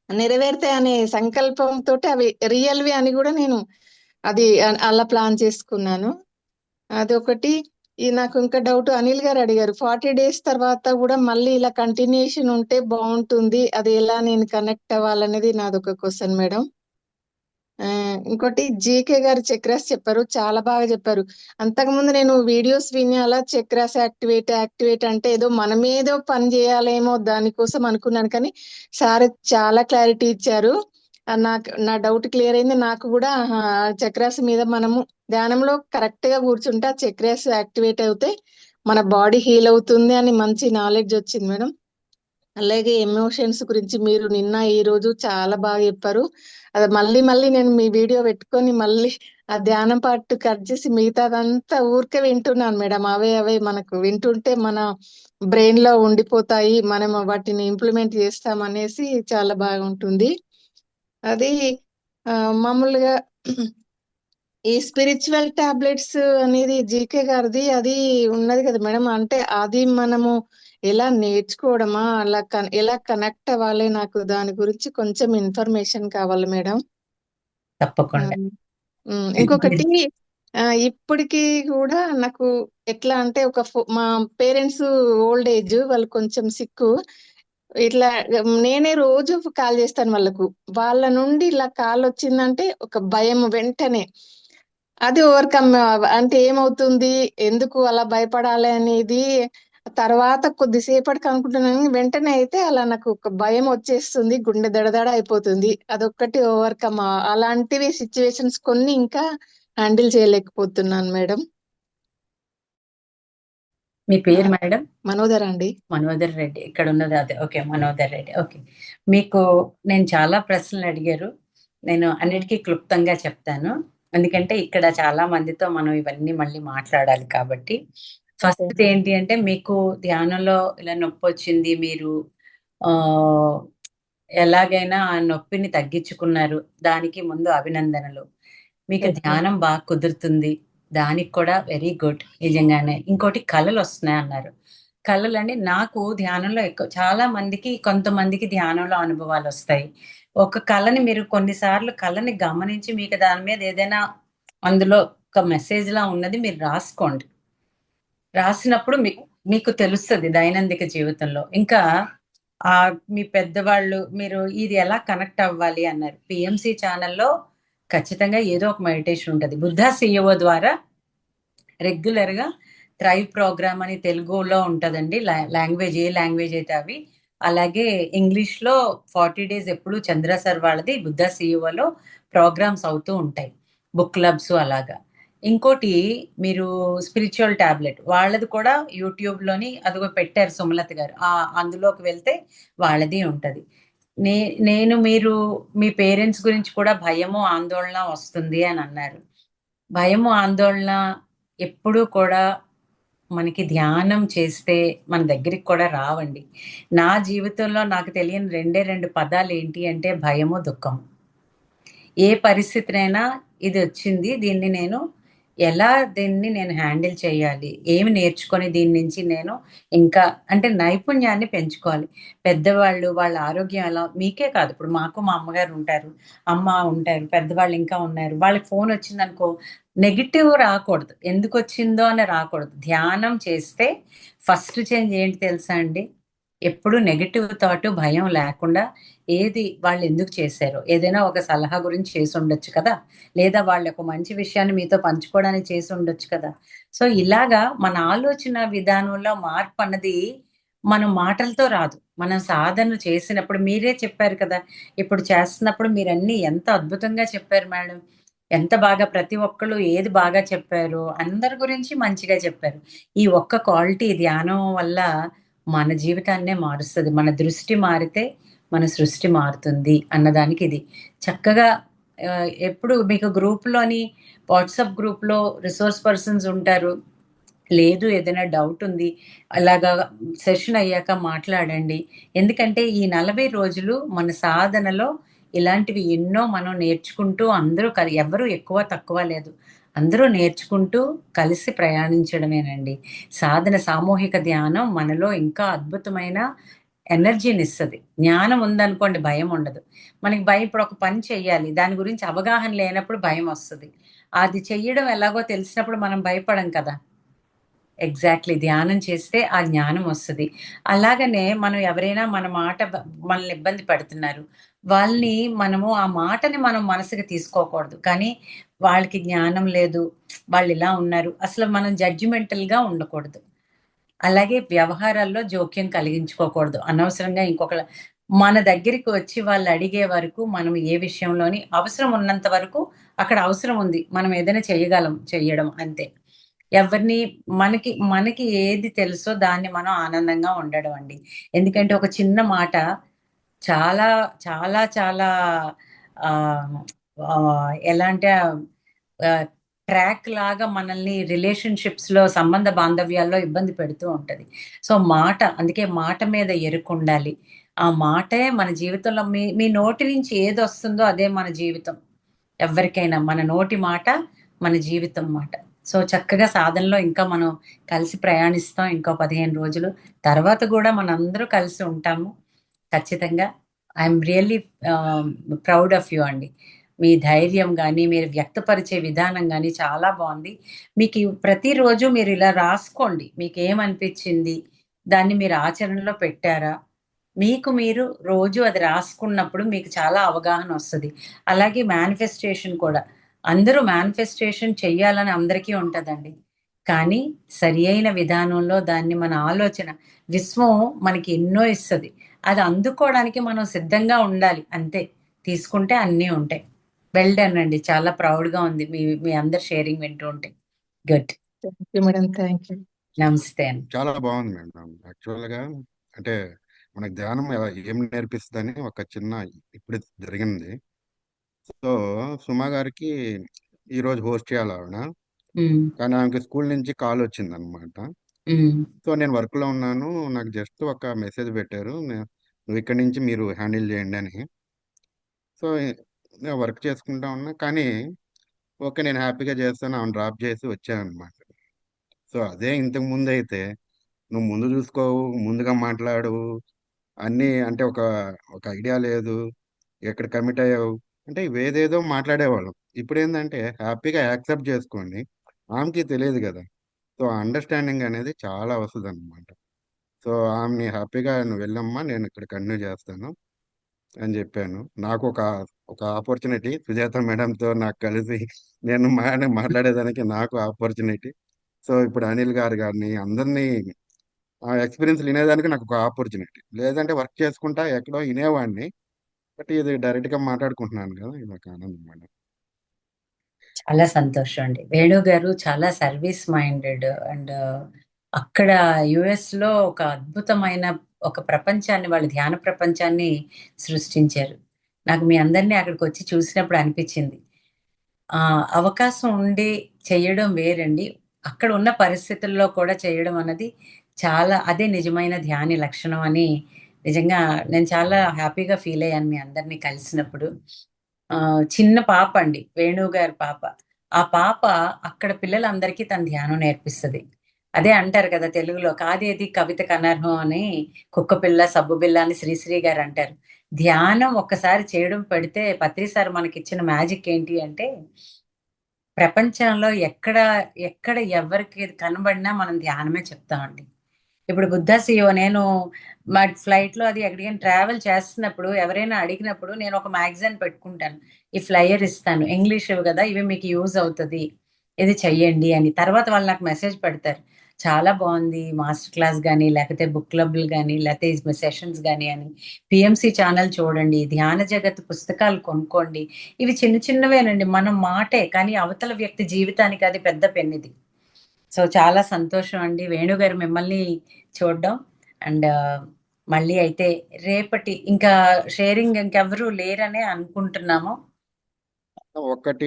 నెరవేరుతాయి అనే సంకల్పంతో అవి రియల్వి అని కూడా నేను అది అలా ప్లాన్ చేసుకున్నాను. అదొకటి. నాకు ఇంకా డౌట్, అనిల్ గారు అడిగారు 40 days తర్వాత కూడా మళ్ళీ ఇలా కంటిన్యూషన్ ఉంటే బాగుంటుంది, అది ఎలా నేను కనెక్ట్ అవ్వాలనేది నాదొక క్వశ్చన్ మేడం. ఇంకోటి జీకే గారు చక్రాస్ చెప్పారు, చాలా బాగా చెప్పారు. అంతకుముందు నేను వీడియోస్ విని అలా చక్రాస్ యాక్టివేట్ అంటే ఏదో మనమేదో పని చేయాలేమో దానికోసం అనుకున్నాను. కానీ సార్ చాలా క్లారిటీ ఇచ్చారు. నా డౌట్ క్లియర్ అయింది. నాకు కూడా చక్రాస్ మీద మనము ధ్యానంలో కరెక్ట్ గా కూర్చుంటే చక్రాస్ యాక్టివేట్ అవుతే మన బాడీ హీల్ అవుతుంది అని మంచి నాలెడ్జ్ వచ్చింది మేడం. అలాగే ఎమోషన్స్ గురించి మీరు నిన్న ఈ రోజు చాలా బాగా చెప్పారు. అది మళ్ళీ నేను మీ వీడియో పెట్టుకొని మళ్ళీ ఆ ధ్యానం పార్ట్ కట్ చేసి మిగతాదంతా ఊరికే వింటున్నాను మేడం. అవే మనకు వింటుంటే మన బ్రెయిన్ లో ఉండిపోతాయి, మనం వాటిని ఇంప్లిమెంట్ చేస్తాం అనేసి చాలా బాగుంటుంది. అది మామూలుగా ఈ స్పిరిచువల్ టాబ్లెట్స్ అనేది జీకే గారిది అది ఉన్నది కదా మేడం. అంటే అది మనము ఎలా నేర్చుకోవడమా, ఎలా కనెక్ట్ అవ్వాలి, నాకు దాని గురించి కొంచెం ఇన్ఫర్మేషన్ కావాలి మేడం. తప్పకుండా. ఇంకొకటి ఇప్పటికి కూడా నాకు ఎట్లా అంటే మా పేరెంట్స్ ఓల్డ్ ఏజ్, వాళ్ళు కొంచెం సిక్కు. ఇట్లా నేనే రోజు కాల్ చేస్తాను వాళ్ళకు. వాళ్ళ నుండి ఇలా కాల్ వచ్చిందంటే ఒక భయం వెంటనే. అది ఓవర్కమ్ అంటే ఏమవుతుంది, ఎందుకు అలా భయపడాలి అనేది తర్వాత కొద్దిసేపటికి అనుకుంటున్నాను. వెంటనే అయితే అలా నాకు ఒక భయం వచ్చేస్తుంది, గుండె దడదడ అయిపోతుంది. అదొక్కటి ఓవర్కమ్. అలాంటివి సిచ్యువేషన్స్ కొన్ని ఇంకా హ్యాండిల్ చేయలేకపోతున్నాను మేడం. మీ పేరు మేడం? మనోదర అండి. మనోదర్ రెడ్డి. ఇక్కడ ఉన్నది అదే. ఓకే, మనోదర్ రెడ్డి. ఓకే, మీకు నేను చాలా ప్రశ్నలు అడిగారు. నేను అన్నిటికీ క్లుప్తంగా చెప్తాను, ఎందుకంటే ఇక్కడ చాలా మందితో మనం ఇవన్నీ మళ్ళీ మాట్లాడాలి కాబట్టి. ఫస్ట్ ఏంటి అంటే, మీకు ధ్యానంలో ఇలా నొప్పి వచ్చింది, మీరు ఎలాగైనా ఆ నొప్పిని తగ్గించుకున్నారు, దానికి ముందు అభినందనలు. మీకు ధ్యానం బాగా కుదురుతుంది, దానికి కూడా వెరీ గుడ్. నిజంగానే. ఇంకోటి కళలు వస్తున్నాయి అన్నారు. కళలు అండి, నాకు ధ్యానంలో చాలా మందికి, కొంతమందికి ధ్యానంలో అనుభవాలు వస్తాయి. ఒక కళని మీరు కొన్నిసార్లు కళని గమనించి మీకు దాని మీద ఏదైనా అందులో ఒక మెసేజ్ లా ఉన్నది మీరు రాసుకోండి. రాసినప్పుడు మీకు తెలుస్తుంది దైనందిక జీవితంలో. ఇంకా మీ పెద్దవాళ్ళు, మీరు ఇది ఎలా కనెక్ట్ అవ్వాలి అన్నారు. పిఎంసి ఛానల్లో ఖచ్చితంగా ఏదో ఒక మెడిటేషన్ ఉంటుంది. బుద్ధా సిఇఓ ద్వారా రెగ్యులర్ గా థ్రైవ్ ప్రోగ్రామ్ అని తెలుగులో ఉంటదండి. లాంగ్వేజ్, ఏ లాంగ్వేజ్ అయితే అవి. అలాగే ఇంగ్లీష్ లో 40 days ఎప్పుడు చంద్ర సార్ వాళ్ళది బుద్ధా సిఇఓలో ప్రోగ్రామ్స్ అవుతూ ఉంటాయి, బుక్ క్లబ్స్ అలాగా. ఇంకోటి, మీరు స్పిరిచువల్ టాబ్లెట్ వాళ్ళది కూడా యూట్యూబ్ లోని అదిగో పెట్టారు సుమలత గారు, అందులోకి వెళ్తే వాళ్ళది ఉంటది. నేను మీరు మీ పేరెంట్స్ గురించి కూడా భయము ఆందోళన వస్తుంది అని అన్నారు. భయము ఆందోళన ఎప్పుడూ కూడా మనకి ధ్యానం చేస్తే మన దగ్గరికి కూడా రావండి. నా జీవితంలో నాకు తెలియని రెండు పదాలు ఏంటి అంటే భయము, దుఃఖం. ఏ పరిస్థితినైనా ఇది వచ్చింది, దీన్ని నేను హ్యాండిల్ చేయాలి, ఏమి నేర్చుకొని దీని నుంచి నేను ఇంకా అంటే నైపుణ్యాన్ని పెంచుకోవాలి. పెద్దవాళ్ళు వాళ్ళ ఆరోగ్యం ఎలా, మీకే కాదు, ఇప్పుడు మాకు మా అమ్మగారు ఉంటారు, అమ్మ ఉంటారు, పెద్దవాళ్ళు ఇంకా ఉన్నారు. వాళ్ళకి ఫోన్ వచ్చిందనుకో, నెగిటివ్ రాకూడదు, ఎందుకు వచ్చిందో అని రాకూడదు. ధ్యానం చేస్తే ఫస్ట్ చేంజ్ ఏంటి తెలుసా అండి, ఎప్పుడు నెగిటివ్ థాట్, భయం లేకుండా ఏది వాళ్ళు ఎందుకు చేశారో, ఏదైనా ఒక సలహా గురించి చేసి ఉండొచ్చు కదా, లేదా వాళ్ళ ఒక మంచి విషయాన్ని మీతో పంచుకోవడానికి చేసి ఉండొచ్చు కదా. సో ఇలాగా మన ఆలోచన విధానంలో మార్పు అన్నది మనం మాటలతో రాదు, మనం సాధన చేసినప్పుడు. మీరే చెప్పారు కదా, ఇప్పుడు చేస్తున్నప్పుడు మీరన్నీ ఎంత అద్భుతంగా చెప్పారు మేడం, ఎంత బాగా, ప్రతి ఒక్కళ్ళు ఏది బాగా చెప్పారు, అందరి గురించి మంచిగా చెప్పారు. ఈ ఒక్క క్వాలిటీ ధ్యానం వల్ల మన జీవితాన్నే మారుస్తుంది. మన దృష్టి మారితే మన సృష్టి మారుతుంది అన్నదానికి ఇది చక్కగా. ఎప్పుడు మీకు గ్రూప్లోని, వాట్సాప్ గ్రూప్లో రిసోర్స్ పర్సన్స్ ఉంటారు, లేదు ఏదైనా డౌట్ ఉంది అలాగా సెషన్ అయ్యాక మాట్లాడండి. ఎందుకంటే ఈ 40 రోజులు మన సాధనలో ఇలాంటివి ఎన్నో మనం నేర్చుకుంటూ, అందరూ ఎవరు ఎక్కువ తక్కువ లేదు, అందరూ నేర్చుకుంటూ కలిసి ప్రయాణించడమేనండి సాధన. సామూహిక ధ్యానం మనలో ఇంకా అద్భుతమైన ఎనర్జీని ఇస్తుంది. జ్ఞానం ఉందనుకోండి, భయం ఉండదు. మనకి భయం, ఇప్పుడు ఒక పని చెయ్యాలి, దాని గురించి అవగాహన లేనప్పుడు భయం వస్తుంది. అది చెయ్యడం ఎలాగో తెలిసినప్పుడు మనం భయపడం కదా. ఎగ్జాక్ట్లీ, ధ్యానం చేస్తే ఆ జ్ఞానం వస్తుంది. అలాగనే మనం ఎవరైనా మనల్ని ఇబ్బంది పెడుతున్నారు, మనము ఆ మాటని మనం మనసుకి తీసుకోకూడదు. కానీ వాళ్ళకి జ్ఞానం లేదు, వాళ్ళు ఇలా ఉన్నారు, అసలు మనం జడ్జిమెంటల్గా ఉండకూడదు. అలాగే వ్యవహారాల్లో జోక్యం కలిగించుకోకూడదు అనవసరంగా. మన దగ్గరికి వచ్చి వాళ్ళు అడిగే వరకు మనం ఏ విషయంలోని అవసరం ఉన్నంత వరకు అక్కడ అవసరం ఉంది, మనం ఏదైనా చెయ్యడం అంతే. ఎవరిని మనకి ఏది తెలుసో దాన్ని మనం ఆనందంగా ఉండడం అండి. ఎందుకంటే ఒక చిన్న మాట చాలా చాలా చాలా ఎలా అంటే ట్రాక్ లాగా మనల్ని రిలేషన్షిప్స్ లో, సంబంధ బాంధవ్యాల్లో ఇబ్బంది పెడుతూ ఉంటది. సో అందుకే మాట మీద ఎరుకుండాలి. ఆ మాటే మన జీవితంలో, మీ నోటి నుంచి ఏది వస్తుందో అదే మన జీవితం. ఎవరికైనా మన నోటి మాట మన జీవితం మాట. సో చక్కగా సాధనలో ఇంకా మనం కలిసి ప్రయాణిస్తాం. ఇంకో 15 రోజులు తర్వాత కూడా మనందరూ కలిసి ఉంటాము ఖచ్చితంగా. I'm really proud of you అండి. మీ ధైర్యం కానీ మీరు వ్యక్తపరిచే విధానం కానీ చాలా బాగుంది. మీకు ప్రతిరోజు మీరు ఇలా రాసుకోండి, మీకు ఏమనిపించింది, దాన్ని మీరు ఆచరణలో పెట్టారా, మీకు మీరు రోజు అది రాసుకున్నప్పుడు మీకు చాలా అవగాహన వస్తుంది. అలాగే మేనిఫెస్టేషన్ కూడా, అందరూ మేనిఫెస్టేషన్ చెయ్యాలని అందరికీ ఉంటుందండి, కానీ సరి అయిన విధానంలో దాన్ని మన ఆలోచన, విశ్వం మనకి ఎన్నో ఇస్తుంది, అది అందుకోవడానికి మనం సిద్ధంగా ఉండాలి అంతే. తీసుకుంటే అన్నీ ఉంటాయి. వెల్ డన్ అండి, చాలా ప్రౌడ్గా ఉంది మీ మీ అందరు షేరింగ్ వింటూ ఉంటే. Good. Thank you madam, thank you. నమస్తే అండి. చాలా బాగుంది మేడం. యాక్చువల్గా అంటే మనకు ధ్యానం ఏం నేర్పిస్తుందని ఒక చిన్న ఇప్పుడు జరిగింది. సో సుమా గారికి ఈరోజు హోస్ట్ చేయాలి ఆవిడ, ఉమ్, కానీ ఆమెకి స్కూల్ నుంచి కాల్ వచ్చింది అనమాట. ఉమ్, సో నేను వర్క్లో ఉన్నాను, నాకు జస్ట్ ఒక మెసేజ్ పెట్టారు, నువ్వు ఇక్కడి నుంచి మీరు హ్యాండిల్ చేయండి అని. సో నేను వర్క్ చేసుకుంటా ఉన్నా, కానీ ఓకే నేను హ్యాపీగా చేస్తాను, ఆమెను డ్రాప్ చేసి వచ్చాను అనమాట. సో అదే ఇంతకు ముందు అయితే నువ్వు ముందు చూసుకోవు, ముందుగా మాట్లాడు, అన్నీ అంటే ఒక ఒక ఐడియా లేదు, ఎక్కడ కమిట్ అయ్యావు అంటే ఇవేదేదో మాట్లాడేవాళ్ళం. ఇప్పుడు ఏంటంటే హ్యాపీగా యాక్సెప్ట్ చేసుకోండి, ఆమెకి తెలియదు కదా. సో అండర్స్టాండింగ్ అనేది చాలా వస్తుంది అనమాట. సో ఆమెని హ్యాపీగా నువ్వు వెళ్ళమ్మా, నేను ఇక్కడ కంటిన్యూ చేస్తాను అని చెప్పాను. నాకు ఒక ఒక ఆపర్చునిటీ సుజాత మేడంతో నాకు కలిసి నేను మాట్లాడేదానికి నాకు ఆపర్చునిటీ. సో ఇప్పుడు అనిల్ గారు గారిని అందరినీ ఆ ఎక్స్పీరియన్స్ వినేదానికి నాకు ఒక ఆపర్చునిటీ, లేదంటే వర్క్ చేసుకుంటా ఎక్కడో వినేవాడిని, బట్ ఇది డైరెక్ట్గా మాట్లాడుకుంటున్నాను కదా, ఇది ఒక ఆనందం మేడం. చాలా సంతోషం అండి. వేణు గారు చాలా సర్వీస్ మైండెడ్ అండ్ అక్కడ యుఎస్ లో ఒక అద్భుతమైన ఒక ప్రపంచాన్ని, వాళ్ళు ధ్యాన ప్రపంచాన్ని సృష్టించారు. నాకు మీ అందరినీ అక్కడికి వచ్చి చూసినప్పుడు అనిపించింది, ఆ అవకాశం ఉండి చేయడం వేరండి, అక్కడ ఉన్న పరిస్థితుల్లో కూడా చేయడం అన్నది చాలా, అదే నిజమైన ధ్యాని లక్షణం అని నిజంగా నేను చాలా హ్యాపీగా ఫీల్ అయ్యాను మీ అందరినీ కలిసినప్పుడు. చిన్న పాప అండి, వేణు గారి పాప. ఆ పాప అక్కడ పిల్లలందరికీ తన ధ్యానం నేర్పిస్తుంది. అదే అంటారు కదా తెలుగులో, కాదేది కవితకు అనర్హం అని, కుక్క పిల్ల సబ్బు బిల్ల అని శ్రీశ్రీ గారు అంటారు. ధ్యానం ఒక్కసారి చేయడం పెడితే, పత్రి సార్ మనకి ఇచ్చిన మ్యాజిక్ ఏంటి అంటే, ప్రపంచంలో ఎక్కడ ఎక్కడ ఎవరికి కనబడినా మనం ధ్యానమే చెప్తామండి. ఇప్పుడు బుద్ధా సిఇఓ, నేను మా ఫ్లైట్లో అది ఎక్కడికైనా ట్రావెల్ చేస్తున్నప్పుడు ఎవరైనా అడిగినప్పుడు నేను ఒక మ్యాగజైన్ పెట్టుకుంటాను, ఈ ఫ్లైయర్ ఇస్తాను, ఇంగ్లీష్ కదా, ఇవి మీకు యూజ్ అవుతుంది, ఇది చెయ్యండి అని. తర్వాత వాళ్ళు నాకు మెసేజ్ పెడతారు, చాలా బాగుంది మాస్టర్ క్లాస్ కానీ, లేకపోతే బుక్ క్లబ్లు కానీ, లేకపోతే సెషన్స్ కానీ అని. పిఎంసి ఛానల్ చూడండి, ధ్యాన జగత్ పుస్తకాలు కొనుక్కోండి. ఇవి చిన్న చిన్నవేనండి, మనం మాటే, కానీ అవతల వ్యక్తి జీవితానికి అది పెద్ద పెన్నిది. సో చాలా సంతోషం అండి వేణుగారు మిమ్మల్ని చూడడం. అండ్ మళ్ళీ అయితే రేపటి ఇంకా షేరింగ్ ఇంకెవరు లేరనే అనుకుంటున్నాము. ఒకటి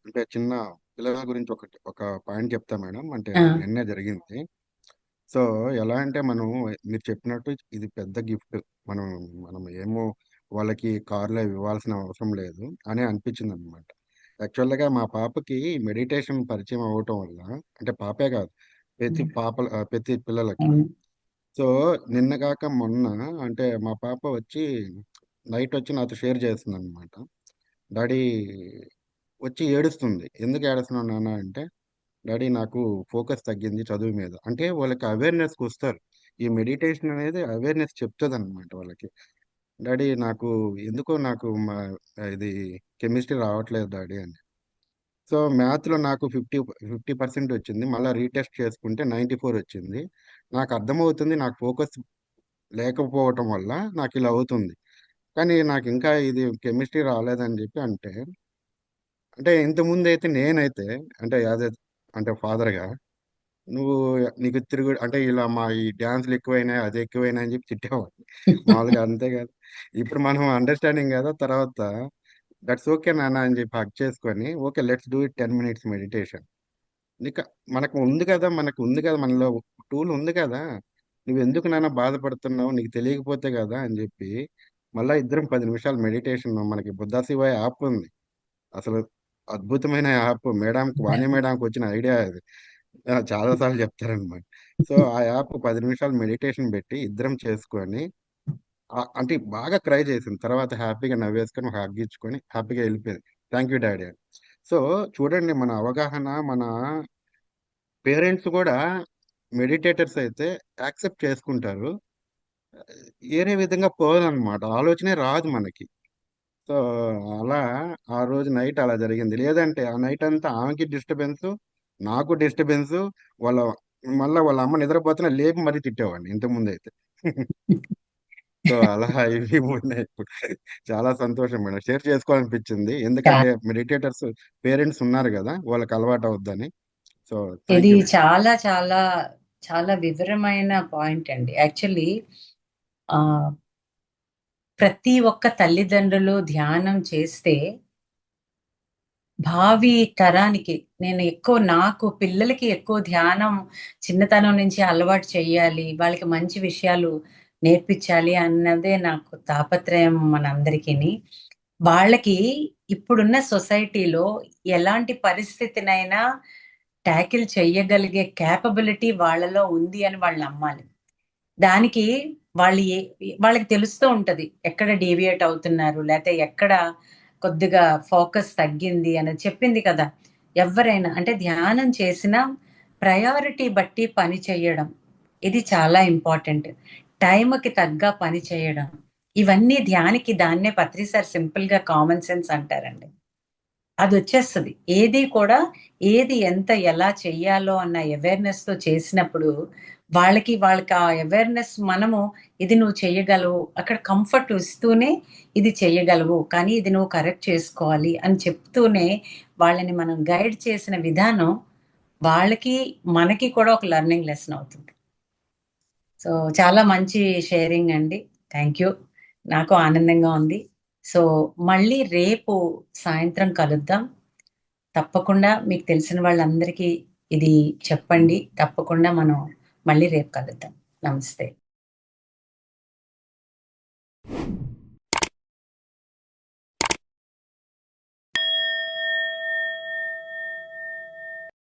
అంటే చిన్న పిల్లల గురించి ఒక పాయింట్ చెప్తా మేడం. అంటే ఆ, నిన్నే జరిగింది. సో ఎలా అంటే మనం, మీరు చెప్పినట్టు ఇది పెద్ద గిఫ్ట్, మనం మనం ఏమో వాళ్ళకి కార్లో ఇవ్వాల్సిన అవసరం లేదు అని అనిపించింది అనమాట. యాక్చువల్గా మా పాపకి మెడిటేషన్ పరిచయం అవ్వటం వల్ల, అంటే పాపే కాదు, ప్రతి పిల్లలకి. అవును. సో నిన్న కాక మొన్న, అంటే మా పాప వచ్చి నైట్ వచ్చి నాతో షేర్ చేస్తుంది అనమాట. డాడీ వచ్చి ఏడుస్తుంది. ఎందుకు ఏడుస్తున్నావు నాన్న అంటే, డాడీ నాకు ఫోకస్ తగ్గింది చదువు మీద. అంటే వాళ్ళకి అవేర్నెస్కి వస్తారు, ఈ మెడిటేషన్ అనేది అవేర్నెస్ చెప్తుంది అనమాట వాళ్ళకి. డాడీ నాకు ఎందుకో నాకు ఇది కెమిస్ట్రీ రావట్లేదు డాడీ అని. సో మ్యాథ్లో నాకు 50% వచ్చింది, మళ్ళీ రీటెస్ట్ చేసుకుంటే 94 వచ్చింది. నాకు అర్థమవుతుంది నాకు ఫోకస్ లేకపోవటం వల్ల నాకు ఇలా అవుతుంది, కానీ నాకు ఇంకా ఇది కెమిస్ట్రీ రాలేదని చెప్పి అంటే, అంటే ఇంతకుముందు అయితే నేనైతే, అంటే యాజ్ అంటే ఫాదర్గా, నువ్వు నీకు తిరుగు అంటే ఇలా మా ఈ డ్యాన్స్లు ఎక్కువైనాయి అది ఎక్కువైనాయి అని చెప్పి తిట్టేవాడిని మామూలుగా, అంతే కదా. ఇప్పుడు మనం అండర్స్టాండింగ్ కదా, తర్వాత దట్స్ ఓకే నాన్న అని చెప్పి హక్ చేసుకొని, okay let's do it 10 minutes meditation. నీకు మనకు ఉంది కదా మనలో టూల్ ఉంది కదా, నువ్వు ఎందుకు నాన్న బాధపడుతున్నావు, నీకు తెలియకపోతే కదా అని చెప్పి, మళ్ళీ ఇద్దరం 10 నిమిషాలు మెడిటేషన్, మనకి బుద్ధా శివ యాప్ ఉంది అసలు, అద్భుతమైన యాప్. వాణి మేడంకి వచ్చిన ఐడియా అది, చాలా సార్లు చెప్తారనమాట. సో ఆ యాప్ 10 నిమిషాలు మెడిటేషన్ పెట్టి ఇద్దరం చేసుకొని, అంటే బాగా క్రై చేసింది, తర్వాత హ్యాపీగా నవ్వేసుకొని ఒక హగ్ ఇచ్చుకొని హ్యాపీగా వెళ్ళిపోయింది. Thank you daddy. సో చూడండి, మన అవగాహన, మన పేరెంట్స్ కూడా మెడిటేటర్స్ అయితే యాక్సెప్ట్ చేసుకుంటారు. వేరే విధంగా పోదనమాట, ఆలోచనే రాదు మనకి. సో అలా ఆ రోజు నైట్ అలా జరిగింది. లేదంటే ఆ నైట్ అంతా ఆమెకి డిస్టర్బెన్స్, నాకు డిస్టర్బెన్స్. వాళ్ళ మళ్ళీ వాళ్ళ అమ్మ నిద్రపోతున్నా లేపి మరీ తిట్టేవాడిని ఇంతకుముందు అయితే. సో అలా ఇవి ఉన్నాయి ఇప్పుడు. చాలా సంతోషం మేడం, షేర్ చేసుకోవాలనిపించింది. ఎందుకంటే మెడిటేటర్స్ పేరెంట్స్ ఉన్నారు కదా, వాళ్ళకి అలవాటు అవుద్దని. సో థ్యాంక్ ఇది యూ. చాలా చాలా చాలా వివరమైన పాయింట్ అండి. యాక్చువల్లీ ప్రతి ఒక్క తల్లిదండ్రులు ధ్యానం చేస్తే భావి తరానికి, నేను నాకు పిల్లలకి ఎక్కువ ధ్యానం చిన్నతనం నుంచి అలవాటు చేయాలి, వాళ్ళకి మంచి విషయాలు నేర్పించాలి అన్నదే నాకు తాపత్రయం మనందరికీని. వాళ్ళకి ఇప్పుడున్న సొసైటీలో ఎలాంటి పరిస్థితినైనా ట్యాకిల్ చేయగలిగే క్యాపబిలిటీ వాళ్ళలో ఉంది అని వాళ్ళు నమ్మాలి. దానికి వాళ్ళకి తెలుస్తూ ఉంటది ఎక్కడ డీవియేట్ అవుతున్నారు, లేకపోతే ఎక్కడ కొద్దిగా ఫోకస్ తగ్గింది అని చెప్పింది కదా. ఎవరైనా అంటే ధ్యానం చేసిన ప్రయారిటీ బట్టి పని చేయడం, ఇది చాలా ఇంపార్టెంట్. టైంకి తగ్గ పని చేయడం, ఇవన్నీ ధ్యానికి దాన్నే పత్రి సార్ సింపుల్ గా కామన్ సెన్స్ అంటారండి. అది వచ్చేస్తుంది. ఏది కూడా ఏది ఎంత ఎలా చెయ్యాలో అన్న అవేర్నెస్ తో చేసినప్పుడు వాళ్ళకి ఆ అవేర్నెస్, మనము ఇది నువ్వు చెయ్యగలవు, అక్కడ కంఫర్ట్ ఇస్తూనే ఇది చెయ్యగలవు, కానీ ఇది నువ్వు కరెక్ట్ చేసుకోవాలి అని చెప్తూనే వాళ్ళని మనం గైడ్ చేసిన విధానం వాళ్ళకి మనకి కూడా ఒక లెర్నింగ్ లెసన్ అవుతుంది. సో చాలా మంచి షేరింగ్ అండి. Thank you. నాకు ఆనందంగా ఉంది. సో మళ్ళీ రేపు సాయంత్రం కలుద్దాం. తప్పకుండా మీకు తెలిసిన వాళ్ళందరికీ ఇది చెప్పండి. తప్పకుండా మనం మళ్ళీ రేపు కలుద్దాం. నమస్తే.